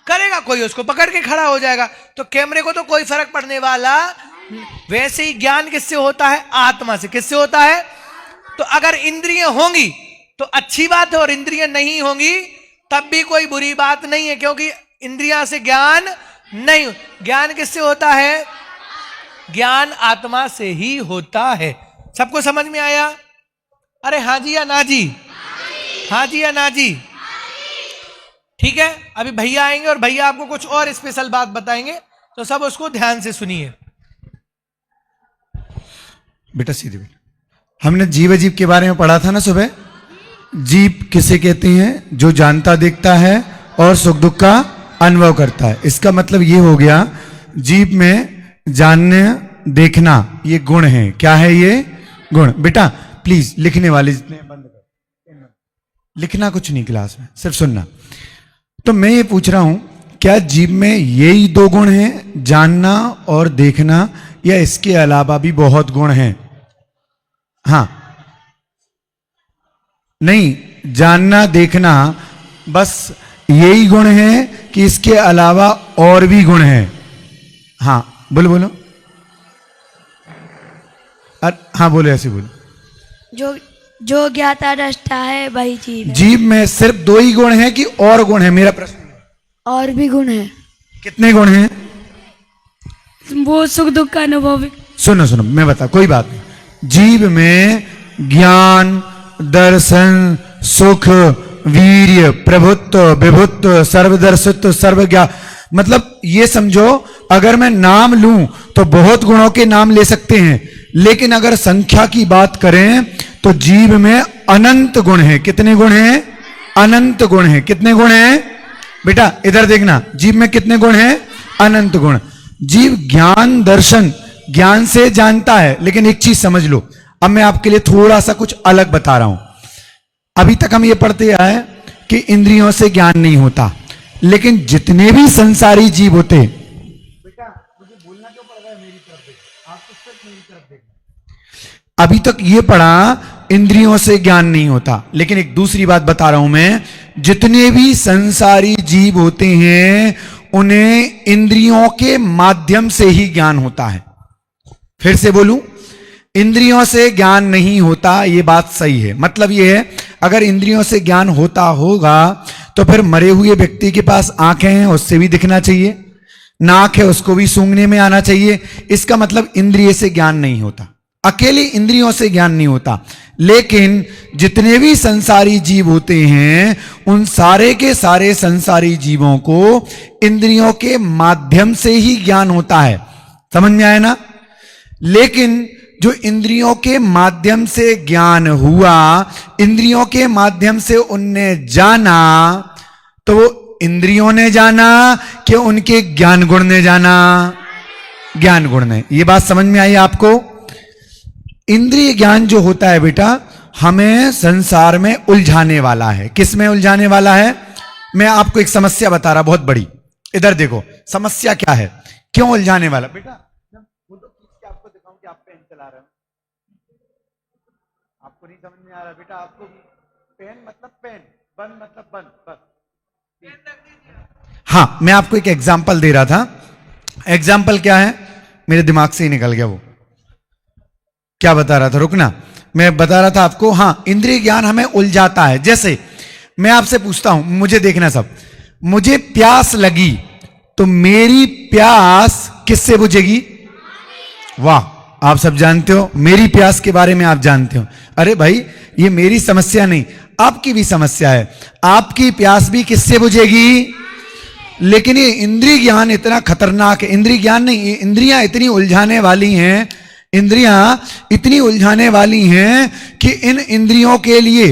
करेगा। कोई उसको पकड़ के खड़ा हो जाएगा, तो कैमरे को तो कोई फर्क पड़ने वाला। वैसे ही ज्ञान किससे होता है? आत्मा से। किससे होता है? तो अगर इंद्रियां होंगी तो अच्छी बात है, और इंद्रियां नहीं होंगी तब भी कोई बुरी बात नहीं है, क्योंकि इंद्रियां से ज्ञान नहीं। ज्ञान किससे होता है? ज्ञान आत्मा से ही होता है। सबको समझ में आया? अरे हाँ जी या ना जी? हाँ जी या ना जी? ठीक है। अभी भैया आएंगे और भैया आपको कुछ और स्पेशल बात बताएंगे, तो सब उसको ध्यान से सुनिए। बेटा सीधे बेटा, हमने जीव अजीब के बारे में पढ़ा था ना सुबह। जीव किसे कहते हैं? जो जानता देखता है और सुख दुख का अनुभव करता है। इसका मतलब ये हो गया, जीव में जानने देखना ये गुण है। क्या है ये गुण? बेटा प्लीज लिखने वाले जितने बंद कर, लिखना कुछ नहीं क्लास में, सिर्फ सुनना। तो मैं ये पूछ रहा हूं, क्या जीव में यही 2 गुण हैं, जानना और देखना, या इसके अलावा भी बहुत गुण हैं? हाँ, नहीं, जानना देखना बस यही गुण है कि इसके अलावा और भी गुण हैं? हाँ बोलो बोलो। हाँ बोलो, ऐसे बोलो। जो ज्ञाता दृष्टा है वही जीव है। जीव में सिर्फ 2 ही गुण हैं कि और गुण है? मेरा प्रश्न है। और भी गुण है। कितने गुण हैं? वो सुख दुख का अनुभव भी। सुनो सुनो, मैं बता, कोई बात नहीं। जीव में ज्ञान, दर्शन, सुख, वीर्य, प्रभुत्व, विभुत्व, सर्वदर्शित्व, सर्वज्ञा, मतलब ये समझो, अगर मैं नाम लूं तो बहुत गुणों के नाम ले सकते हैं, लेकिन अगर संख्या की बात करें तो जीव में अनंत गुण है। कितने गुण हैं? अनंत गुण है। कितने गुण हैं? बेटा इधर देखना, जीव में कितने गुण हैं? अनंत गुण। जीव ज्ञान, दर्शन, ज्ञान से जानता है, लेकिन एक चीज समझ लो, अब मैं आपके लिए थोड़ा सा कुछ अलग बता रहा हूं। अभी तक हम ये पढ़ते आए कि इंद्रियों से ज्ञान नहीं होता, लेकिन जितने भी संसारी जीव होते, बेटा मुझे बोलना क्यों पड़ रहा है? मेरी तरफ देख, आपको सिर्फ मेरी तरफ देखना। अभी तक ये पढ़ा इंद्रियों से ज्ञान नहीं होता, लेकिन एक दूसरी बात बता रहा हूं मैं, जितने भी संसारी जीव होते हैं उन्हें इंद्रियों के माध्यम से ही ज्ञान होता है। फिर से बोलूं, इंद्रियों से ज्ञान नहीं होता, यह बात सही है। मतलब यह है, अगर इंद्रियों से ज्ञान होता होगा तो फिर मरे हुए व्यक्ति के पास आंखें हैं, उससे भी दिखना चाहिए, नाक है उसको भी सूंघने में आना चाहिए। इसका मतलब इंद्रिय से ज्ञान नहीं होता, अकेली इंद्रियों से ज्ञान नहीं होता। लेकिन जितने भी संसारी जीव होते हैं उन सारे के सारे संसारी जीवों को इंद्रियों के माध्यम से ही ज्ञान होता है। समझ में आया ना? लेकिन जो इंद्रियों के माध्यम से ज्ञान हुआ, इंद्रियों के माध्यम से उनने जाना, तो वो इंद्रियों ने जाना कि उनके ज्ञान गुण ने जाना? ज्ञान गुण ने। ये बात समझ में आई आपको? इंद्रिय ज्ञान जो होता है बेटा, हमें संसार में उलझाने वाला है। किस में उलझाने वाला है? मैं आपको एक समस्या बता रहा, बहुत बड़ी। इधर देखो, समस्या क्या है, क्यों उलझाने वाला? बेटा वो तो आपको दिखाऊं कि आप पेन चला रहे हो, आपको नहीं समझ में आ रहा बेटा? आपको पेन मतलब पेन, बन मतलब बन, बस। हाँ, मैं आपको एक एग्जाम्पल दे रहा था। एग्जाम्पल क्या है, मेरे दिमाग से ही निकल गया। वो क्या बता रहा था, रुकना, मैं बता रहा था आपको। हाँ, इंद्रिय ज्ञान हमें उलझाता है। जैसे मैं आपसे पूछता हूं, मुझे देखना सब, मुझे प्यास लगी तो मेरी प्यास किससे बुझेगी? वाह, आप सब जानते हो, मेरी प्यास के बारे में आप जानते हो। अरे भाई, ये मेरी समस्या नहीं, आपकी भी समस्या है। आपकी प्यास भी किससे बुझेगी? लेकिन ये इंद्रिय ज्ञान इतना खतरनाक है। इंद्रिय ज्ञान नहीं, ये इंद्रियां इतनी उलझाने वाली हैं, इंद्रियां इतनी उलझाने वाली हैं कि इन इंद्रियों के लिए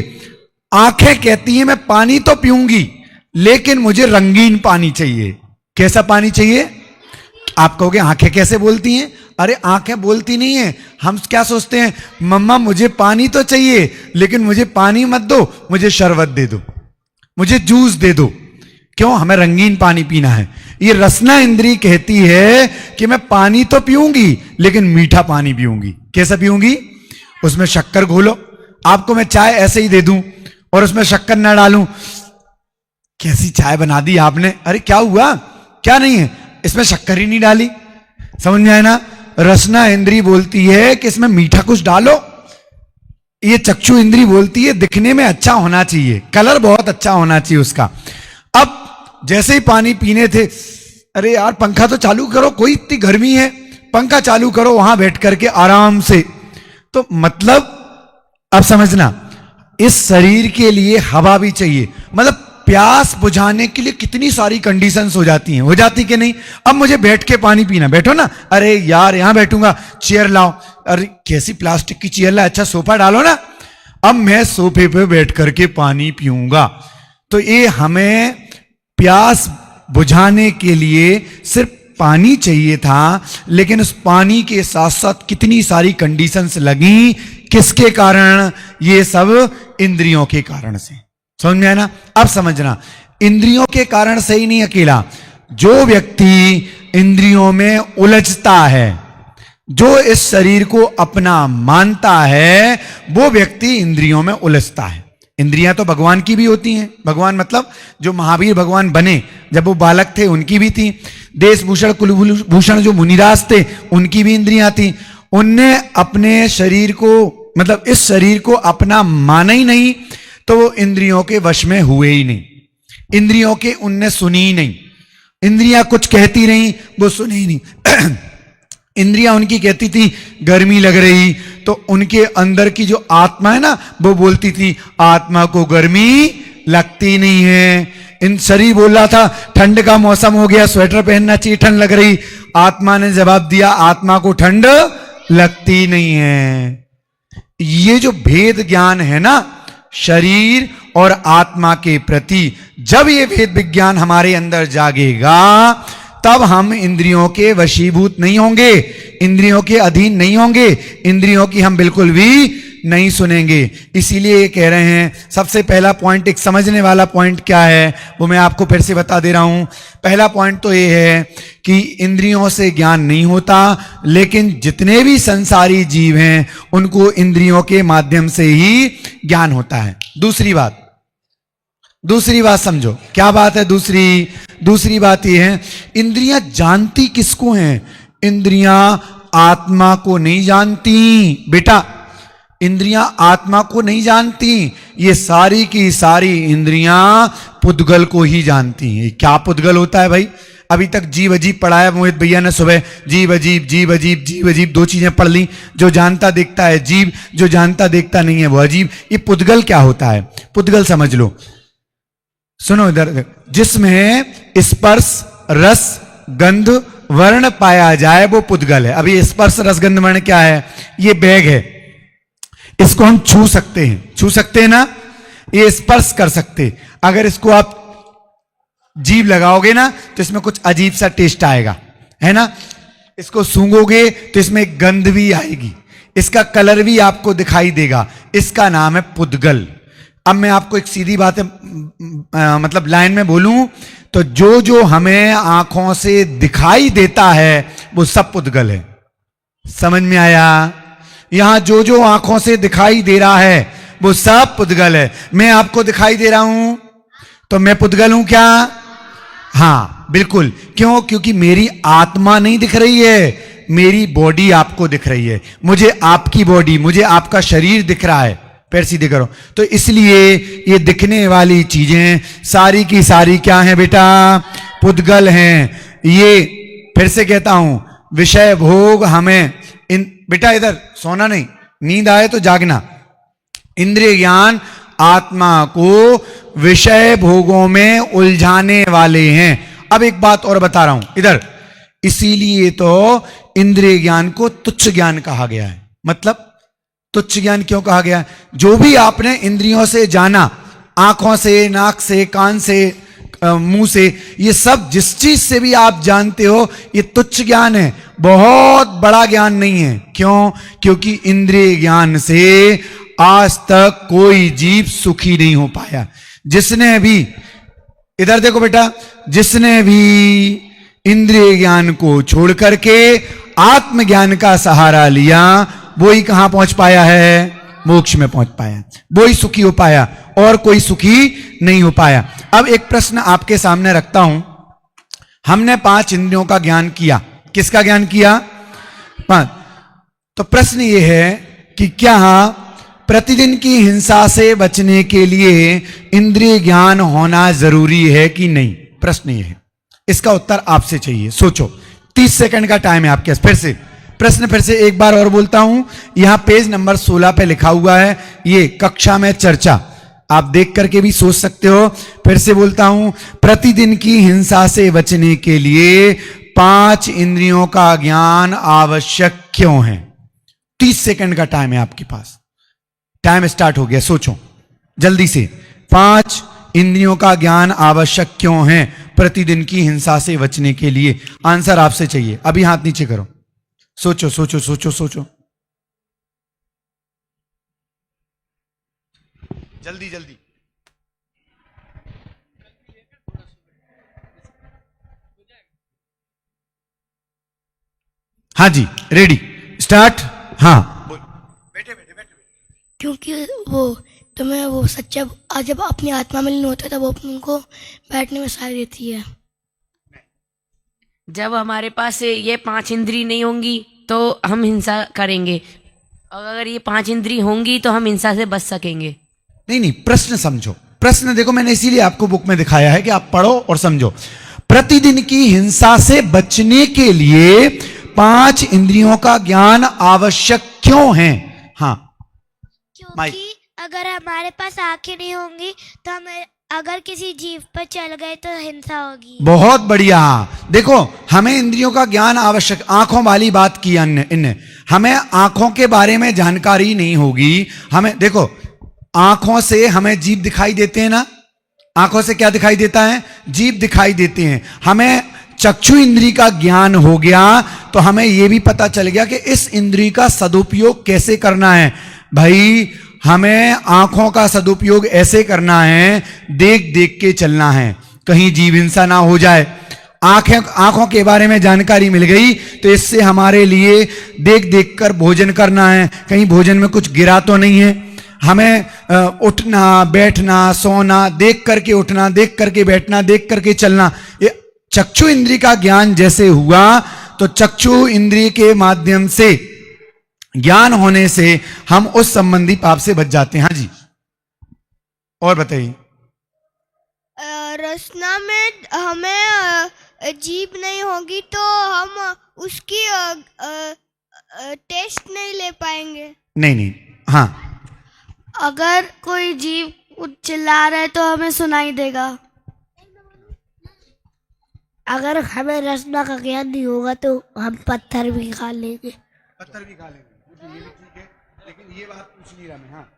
आंखें कहती हैं मैं पानी तो पीऊंगी, लेकिन मुझे रंगीन पानी चाहिए। कैसा पानी चाहिए? आप कहोगे आंखें कैसे बोलती हैं? अरे आंखें बोलती नहीं है। हम क्या सोचते हैं, मम्मा मुझे पानी तो चाहिए, लेकिन मुझे पानी मत दो, मुझे शरबत दे दो, मुझे जूस दे दो। क्यों? हमें रंगीन पानी पीना है। ये रसना इंद्री कहती है कि मैं पानी तो पीऊंगी, लेकिन मीठा पानी पीऊंगी। कैसा पीऊंगी? उसमें शक्कर घोलो। आपको मैं चाय ऐसे ही दे दूं और उसमें शक्कर ना डालूं, कैसी चाय बना दी आपने? अरे क्या हुआ, क्या नहीं है, इसमें शक्कर ही नहीं डाली। समझ में आया ना? रसना इंद्री बोलती है कि इसमें मीठा कुछ डालो। ये चक्षु इंद्री बोलती है दिखने में अच्छा होना चाहिए, कलर बहुत अच्छा होना चाहिए उसका। अब जैसे ही पानी पीने थे, अरे यार पंखा तो चालू करो, कोई इतनी गर्मी है, पंखा चालू करो वहां बैठ करके आराम से। तो मतलब अब समझना, इस शरीर के लिए हवा भी चाहिए। मतलब प्यास बुझाने के लिए कितनी सारी कंडीशंस हो जाती हैं, हो जाती कि नहीं? अब मुझे बैठ के पानी पीना, बैठो ना। अरे यार यहां बैठूंगा, चेयर लाओ। अरे कैसी प्लास्टिक की चेयर ला, अच्छा सोफा डालो ना। अब मैं सोफे पे बैठ करके पानी पीऊंगा। तो ये हमें प्यास बुझाने के लिए सिर्फ पानी चाहिए था, लेकिन उस पानी के साथ साथ कितनी सारी कंडीशंस लगी। किसके कारण? ये सब इंद्रियों के कारण से। समझ में आया ना? अब समझना, इंद्रियों के कारण से ही नहीं अकेला, जो व्यक्ति इंद्रियों में उलझता है, जो इस शरीर को अपना मानता है, वो व्यक्ति इंद्रियों में उलझता है। इंद्रियां तो भगवान की भी होती हैं। भगवान मतलब जो महावीर भगवान बने, जब वो बालक थे उनकी भी थी। देशभूषण कुलभूषण जो मुनिराज थे उनकी भी इंद्रियां थी। उनने अपने शरीर को, मतलब इस शरीर को अपना माना ही नहीं, तो वो इंद्रियों के वश में हुए ही नहीं। इंद्रियों के उनने सुनी ही नहीं। इंद्रियां कुछ कहती रही, वो सुनी ही नहीं। इंद्रियां उनकी कहती थी गर्मी लग रही, तो उनके अंदर की जो आत्मा है ना, वो बोलती थी आत्मा को गर्मी लगती नहीं है। इन शरीर बोल रहा था ठंड का मौसम हो गया, स्वेटर पहनना चाहिए, ठंड लग रही। आत्मा ने जवाब दिया आत्मा को ठंड लगती नहीं है। ये जो भेद ज्ञान है ना शरीर और आत्मा के प्रति, जब ये भेद विज्ञान हमारे अंदर जागेगा, तब हम इंद्रियों के वशीभूत नहीं होंगे, इंद्रियों के अधीन नहीं होंगे, इंद्रियों की हम बिल्कुल भी नहीं सुनेंगे। इसीलिए ये कह रहे हैं सबसे पहला पॉइंट, एक समझने वाला पॉइंट क्या है वो मैं आपको फिर से बता दे रहा हूं। पहला पॉइंट तो ये है कि इंद्रियों से ज्ञान नहीं होता, लेकिन जितने भी संसारी जीव हैं उनको इंद्रियों के माध्यम से ही ज्ञान होता है। दूसरी बात समझो, क्या बात है दूसरी बात यह है, इंद्रियां जानती किसको हैं? इंद्रियां आत्मा को नहीं जानती बेटा, इंद्रियां आत्मा को नहीं जानती। ये सारी की सारी इंद्रियां पुद्गल को ही जानती हैं। क्या पुद्गल होता है भाई? अभी तक जीव अजीब पढ़ाया मोहित भैया ने सुबह, जीव अजीब दो चीजें पढ़ ली। जो जानता देखता है जीव, जो जानता देखता नहीं है वो अजीब। ये पुद्गल क्या होता है? पुद्गल समझ लो, सुनो इधर, जिसमें स्पर्श रस गंध वर्ण पाया जाए वो पुद्गल है। अभी स्पर्श रस गंध वर्ण क्या है? ये बैग है, इसको हम छू सकते हैं ना, ये स्पर्श कर सकते। अगर इसको आप जीभ लगाओगे ना तो इसमें कुछ अजीब सा टेस्ट आएगा, है ना। इसको सूंघोगे तो इसमें एक गंध भी आएगी, इसका कलर भी आपको दिखाई देगा। इसका नाम है पुद्गल। अब मैं आपको एक सीधी बात मतलब लाइन में बोलूं तो जो हमें आंखों से दिखाई देता है वो सब पुद्गल है। समझ में आया? यहां जो आंखों से दिखाई दे रहा है वो सब पुद्गल है। मैं आपको दिखाई दे रहा हूं तो मैं पुद्गल हूं क्या? हां बिल्कुल। क्यों? क्योंकि मेरी आत्मा नहीं दिख रही है, मेरी बॉडी आपको दिख रही है। मुझे आपकी बॉडी, मुझे आपका शरीर दिख रहा है। पैर सीधे करो। तो इसलिए ये दिखने वाली चीजें सारी की सारी क्या हैं बेटा? पुद्गल हैं। ये फिर से कहता हूं, विषय भोग हमें बेटा इधर सोना नहीं, नींद आए तो जागना। इंद्रिय ज्ञान आत्मा को विषय भोगों में उलझाने वाले हैं। अब एक बात और बता रहा हूं इधर, इसीलिए तो इंद्रिय ज्ञान को तुच्छ ज्ञान कहा गया है। मतलब तुच्छ ज्ञान क्यों कहा गया? जो भी आपने इंद्रियों से जाना, आंखों से, नाक से, कान से, मुंह से, ये सब जिस चीज से भी आप जानते हो ये तुच्छ ज्ञान है, बहुत बड़ा ज्ञान नहीं है। क्यों? क्योंकि इंद्रिय ज्ञान से आज तक कोई जीव सुखी नहीं हो पाया। जिसने भी, इधर देखो बेटा, जिसने भी इंद्रिय ज्ञान को छोड़ करके आत्मज्ञान का सहारा लिया वो ही कहां पहुंच पाया है? मोक्ष में पहुंच पाया, वो ही सुखी हो पाया, और कोई सुखी नहीं हो पाया। अब एक प्रश्न आपके सामने रखता हूं। हमने 5 इंद्रियों का ज्ञान किया। किसका ज्ञान किया? 5। तो प्रश्न यह है कि क्या प्रतिदिन की हिंसा से बचने के लिए इंद्रिय ज्ञान होना जरूरी है कि नहीं? प्रश्न यह है, इसका उत्तर आपसे चाहिए। सोचो, 30 सेकंड का टाइम है आपके पास। फिर से प्रश्न फिर से एक बार और बोलता हूं, यहां पेज नंबर 16 पे लिखा हुआ है, ये कक्षा में चर्चा, आप देख करके भी सोच सकते हो। फिर से बोलता हूं, प्रतिदिन की हिंसा से बचने के लिए 5 इंद्रियों का ज्ञान आवश्यक क्यों है? 30 सेकंड का टाइम है आपके पास। टाइम स्टार्ट हो गया, सोचो जल्दी से। 5 इंद्रियों का ज्ञान आवश्यक क्यों है प्रतिदिन की हिंसा से बचने के लिए? आंसर आपसे चाहिए। अभी हाथ नीचे करो, सोचो सोचो सोचो सोचो, जल्दी जल्दी। हाँ जी, रेडी, स्टार्ट। हाँ बैठे बैठे बैठे। क्योंकि वो तुम्हें वो सच्चा जब अपनी आत्मा में लीन होता है तब वो उनको बैठने में सहाय देती है। जब हमारे पास ये 5 इंद्री नहीं होंगी तो हम हिंसा करेंगे, और अगर ये 5 इंद्री होंगी तो हम हिंसा से बच सकेंगे। नहीं, प्रश्न समझो। प्रश्न देखो, मैंने इसीलिए आपको बुक में दिखाया है कि आप पढ़ो और समझो। प्रतिदिन की हिंसा से बचने के लिए 5 इंद्रियों का ज्ञान आवश्यक क्यों है? हाँ, क्योंकि अगर हमारे पास आंखें नहीं होंगी तो हमें अगर किसी जीव पर चल गए तो हिंसा होगी। बहुत बढ़िया। देखो, हमें इंद्रियों का ज्ञान आवश्यक, आंखों वाली बात की इनने, हमें आंखों के बारे में जानकारी नहीं होगी। हमें देखो, आंखों से हमें जीव दिखाई देते हैं ना, आंखों से क्या दिखाई देता है? जीव दिखाई देते हैं। हमें चक्षु इंद्री का ज्ञान हो गया तो हमें यह भी पता चल गया कि इस इंद्री का सदुपयोग कैसे करना है। भाई हमें आंखों का सदुपयोग ऐसे करना है, देख देख के चलना है, कहीं जीव हिंसा ना हो जाए। आंखों के बारे में जानकारी मिल गई तो इससे हमारे लिए देख देख कर भोजन करना है, कहीं भोजन में कुछ गिरा तो नहीं है। हमें उठना बैठना सोना देख करके उठना, देख करके बैठना, देख करके चलना। ये चक्षु इंद्रिय का ज्ञान जैसे हुआ तो चक्षु इंद्रिय के माध्यम से ज्ञान होने से हम उस संबंधी पाप से बच जाते हैं। हाँ जी, और बताइए। रसना में हमें जीभ नहीं होगी तो हम उसकी टेस्ट नहीं ले पाएंगे। नहीं, हाँ, अगर कोई जीव कुछ चिल्ला रहा है तो हमें सुनाई देगा। अगर हमें रसना का ज्ञान नहीं होगा तो हम पत्थर भी खा लेंगे। पत्थर भी खा लेंगे, ये भी ठीक है, लेकिन ये बात पूछ नहीं रहा मैं। हाँ,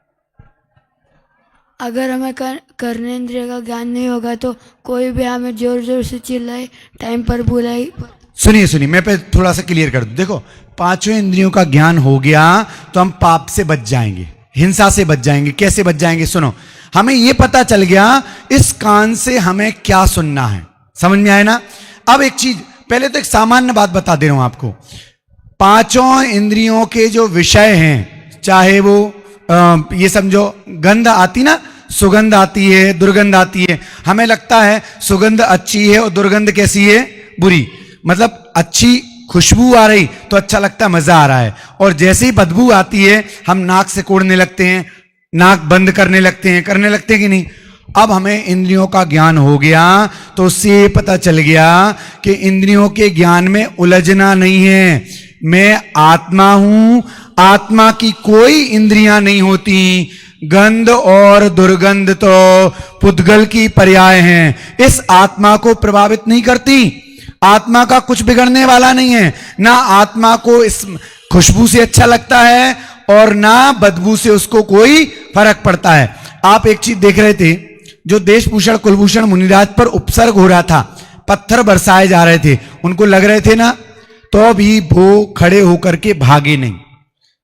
अगर हमें कर्नेंद्रिय का ज्ञान नहीं होगा तो कोई भी हमें जोर जोर से चिल्लाए, टाइम पर बुलाए। सुनिए, मैं पे थोड़ा सा क्लियर कर दूं। देखो, पांचों इंद्रियों का ज्ञान हो गया तो हम पाप से बच जाएंगे, हिंसा से बच जाएंगे। कैसे बच जाएंगे? सुनो, हमें यह पता चल गया इस कान से हमें क्या सुनना है, समझ में आया ना। अब एक चीज, पहले तो एक सामान्य बात बता दे रहा हूं आपको। पांचों इंद्रियों के जो विषय हैं, चाहे वो ये समझो गंध आती ना, सुगंध आती है, दुर्गंध आती है। हमें लगता है सुगंध अच्छी है और दुर्गंध कैसी है? बुरी। मतलब अच्छी खुशबू आ रही तो अच्छा लगता है, मजा आ रहा है, और जैसे ही बदबू आती है हम नाक से कोड़ने लगते हैं, नाक बंद करने लगते हैं कि नहीं। अब हमें इंद्रियों का ज्ञान हो गया तो उससे पता चल गया कि इंद्रियों के ज्ञान में उलझना नहीं है। मैं आत्मा हूं, आत्मा की कोई इंद्रियां नहीं होती। गंध और दुर्गंध तो पुद्गल की पर्याय हैं, इस आत्मा को प्रभावित नहीं करती। आत्मा का कुछ बिगड़ने वाला नहीं है, ना आत्मा को इस खुशबू से अच्छा लगता है और ना बदबू से उसको कोई फर्क पड़ता है। आप एक चीज देख रहे थे, जो देशभूषण कुलभूषण मुनिराज पर उपसर्ग हो रहा था, पत्थर बरसाए जा रहे थे, उनको लग रहे थे ना, तो भी वो खड़े होकर के भागे नहीं।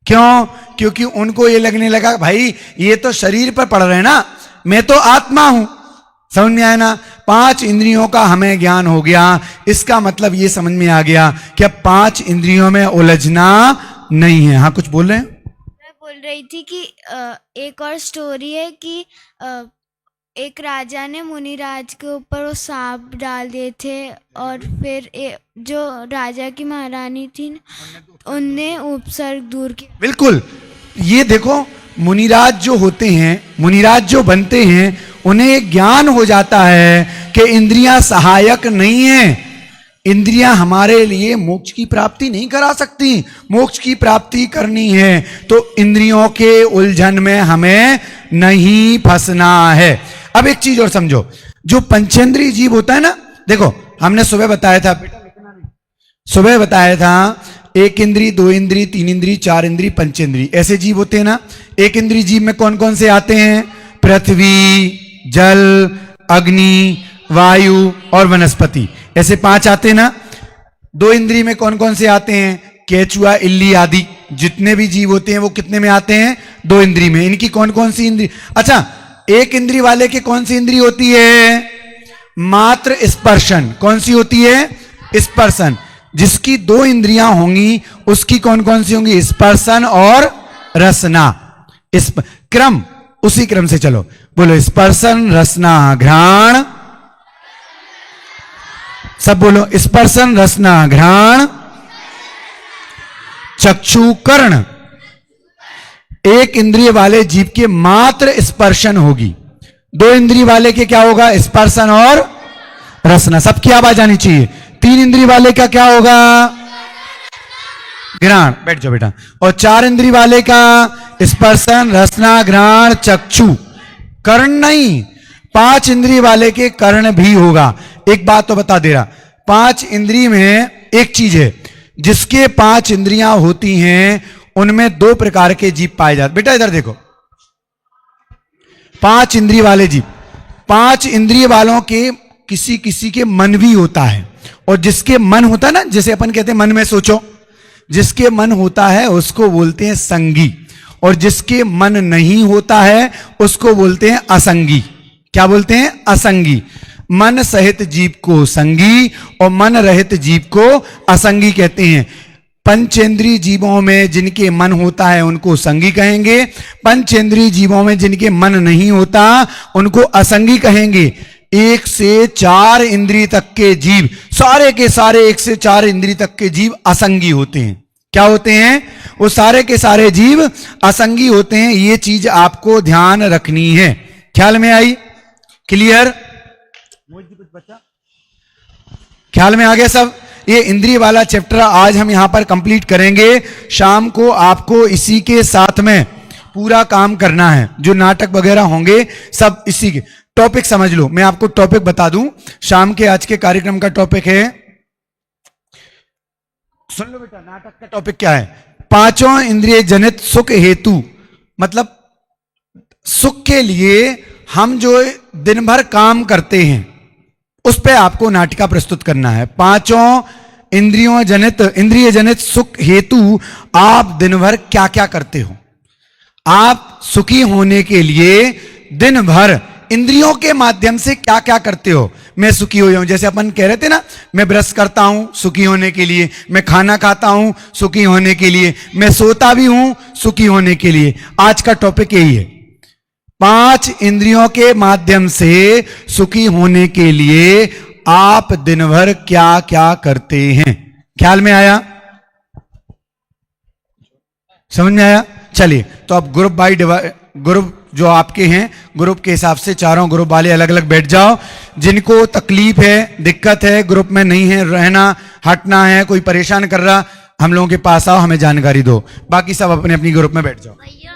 क्यों? क्योंकि उनको ये लगने लगा भाई ये तो शरीर पर पड़ रहे हैं ना, मैं तो आत्मा हूं। समझ में आया ना? पांच इंद्रियों का हमें ज्ञान हो गया, इसका मतलब ये समझ में आ गया कि अब पांच इंद्रियों में उलझना नहीं है। हाँ, कुछ बोल रहे हैं? मैं बोल रही थी कि एक और स्टोरी है कि एक राजा ने मुनिराज के ऊपर वो सांप डाल दिए थे, और फिर जो राजा की महारानी थी उनने उपसर्ग दूर किया। बिल्कुल, ये देखो, मुनिराज जो होते हैं, मुनिराज जो बनते हैं, उन्हें ज्ञान हो जाता है कि इंद्रियां सहायक नहीं है, इंद्रियां हमारे लिए मोक्ष की प्राप्ति नहीं करा सकती। मोक्ष की प्राप्ति करनी है तो इंद्रियों के उलझन में हमें नहीं फंसना है। अब एक चीज और समझो, जो पंचेंद्रिय जीव होता है ना, देखो हमने सुबह बताया था, सुबह बताया था एक इंद्री, दो इंद्री, तीन इंद्री, चार इंद्री, पंचेंद्री, ऐसे जीव होते हैं ना। एक इंद्री जीव में कौन कौन से आते हैं? पृथ्वी, जल, अग्नि, वायु और वनस्पति, ऐसे पांच आते हैं ना। दो इंद्री में कौन कौन से आते हैं? केचुआ, इल्ली आदि जितने भी जीव होते हैं वो कितने में आते हैं? दो इंद्री में। इनकी कौन कौन सी इंद्री? अच्छा, एक इंद्री वाले के कौन सी इंद्री होती है? मात्र स्पर्शन। कौन सी होती है? स्पर्शन। जिसकी दो इंद्रियां होंगी उसकी कौन कौन सी होंगी? स्पर्शन और रसना। इस क्रम, उसी क्रम से चलो, बोलो स्पर्शन, रसना, घ्राण। सब बोलो, स्पर्शन, रसना, घ्राण, चक्षु, कर्ण। एक इंद्रिय वाले जीव के मात्र स्पर्शन होगी, दो इंद्रिय वाले के क्या होगा? स्पर्शन और रसना। सबकी आवाज आनी चाहिए। तीन इंद्रिय वाले का क्या होगा? घ्राण। बैठ जाओ बेटा। और चार इंद्रिय वाले का स्पर्शन, रसना, घ्राण, चक्षु। कर्ण नहीं, पांच इंद्रिय वाले के कर्ण भी होगा। एक बात तो बता दे रहा, पांच इंद्रिय में एक चीज है, जिसके पांच इंद्रियां होती हैं उनमें दो प्रकार के जीव पाए जाते। बेटा इधर देखो, पांच इंद्रिय वाले जीव, पांच इंद्रिय वालों के किसी किसी के मन भी होता है, और जिसके मन होता है ना, जैसे अपन कहते हैं मन में सोचो, जिसके मन होता है उसको बोलते हैं संगी, और जिसके मन नहीं होता है उसको बोलते हैं असंगी। क्या बोलते हैं? असंगी। मन सहित जीव को संगी और मन रहित जीव को असंगी कहते हैं। पंचेंद्रीय जीवों में जिनके मन होता है उनको संगी कहेंगे, पंचेंद्रीय जीवों में जिनके मन नहीं होता उनको असंगी कहेंगे। 1 से 4 इंद्रिय तक के जीव, सारे के सारे 1 से 4 इंद्रिय तक के जीव असंगी होते हैं। क्या होते हैं? वो सारे के सारे जीव असंगी होते हैं। ये चीज आपको ध्यान रखनी है। ख्याल में आई? क्लियर? ख्याल में आ गया सब? ये इंद्रिय वाला चैप्टर आज हम यहां पर कंप्लीट करेंगे। शाम को आपको इसी के साथ में पूरा काम करना है। जो नाटक वगैरह होंगे सब इसी के टॉपिक समझ लो। मैं आपको टॉपिक बता दूं, शाम के आज के कार्यक्रम का टॉपिक है, सुन लो बेटा, नाटक का टॉपिक क्या है? 5 इंद्रिय जनित सुख हेतु, मतलब सुख के लिए हम जो दिन भर काम करते हैं उस पे आपको नाटिका प्रस्तुत करना है। 5 इंद्रिय जनित सुख हेतु आप दिन भर क्या क्या करते हो। आप सुखी होने के लिए दिन भर इंद्रियों के माध्यम से क्या क्या करते हो। मैं सुखी हो जाऊं, जैसे अपन कह रहे थे ना, मैं ब्रश करता हूं सुखी होने के लिए, मैं खाना खाता हूं सुखी होने के लिए, मैं सोता भी हूं सुखी होने के लिए। आज का टॉपिक यही है, 5 इंद्रियों के माध्यम से सुखी होने के लिए आप दिन भर क्या क्या करते हैं। ख्याल में आया? समझ में आया? चलिए, तो अब ग्रुप बाय ग्रुप जो आपके हैं, ग्रुप के हिसाब से चारों ग्रुप वाले अलग अलग बैठ जाओ। जिनको तकलीफ है, दिक्कत है, ग्रुप में नहीं है, रहना हटना है, कोई परेशान कर रहा, हम लोगों के पास आओ, हमें जानकारी दो। बाकी सब अपने अपनी ग्रुप में बैठ जाओ। भैया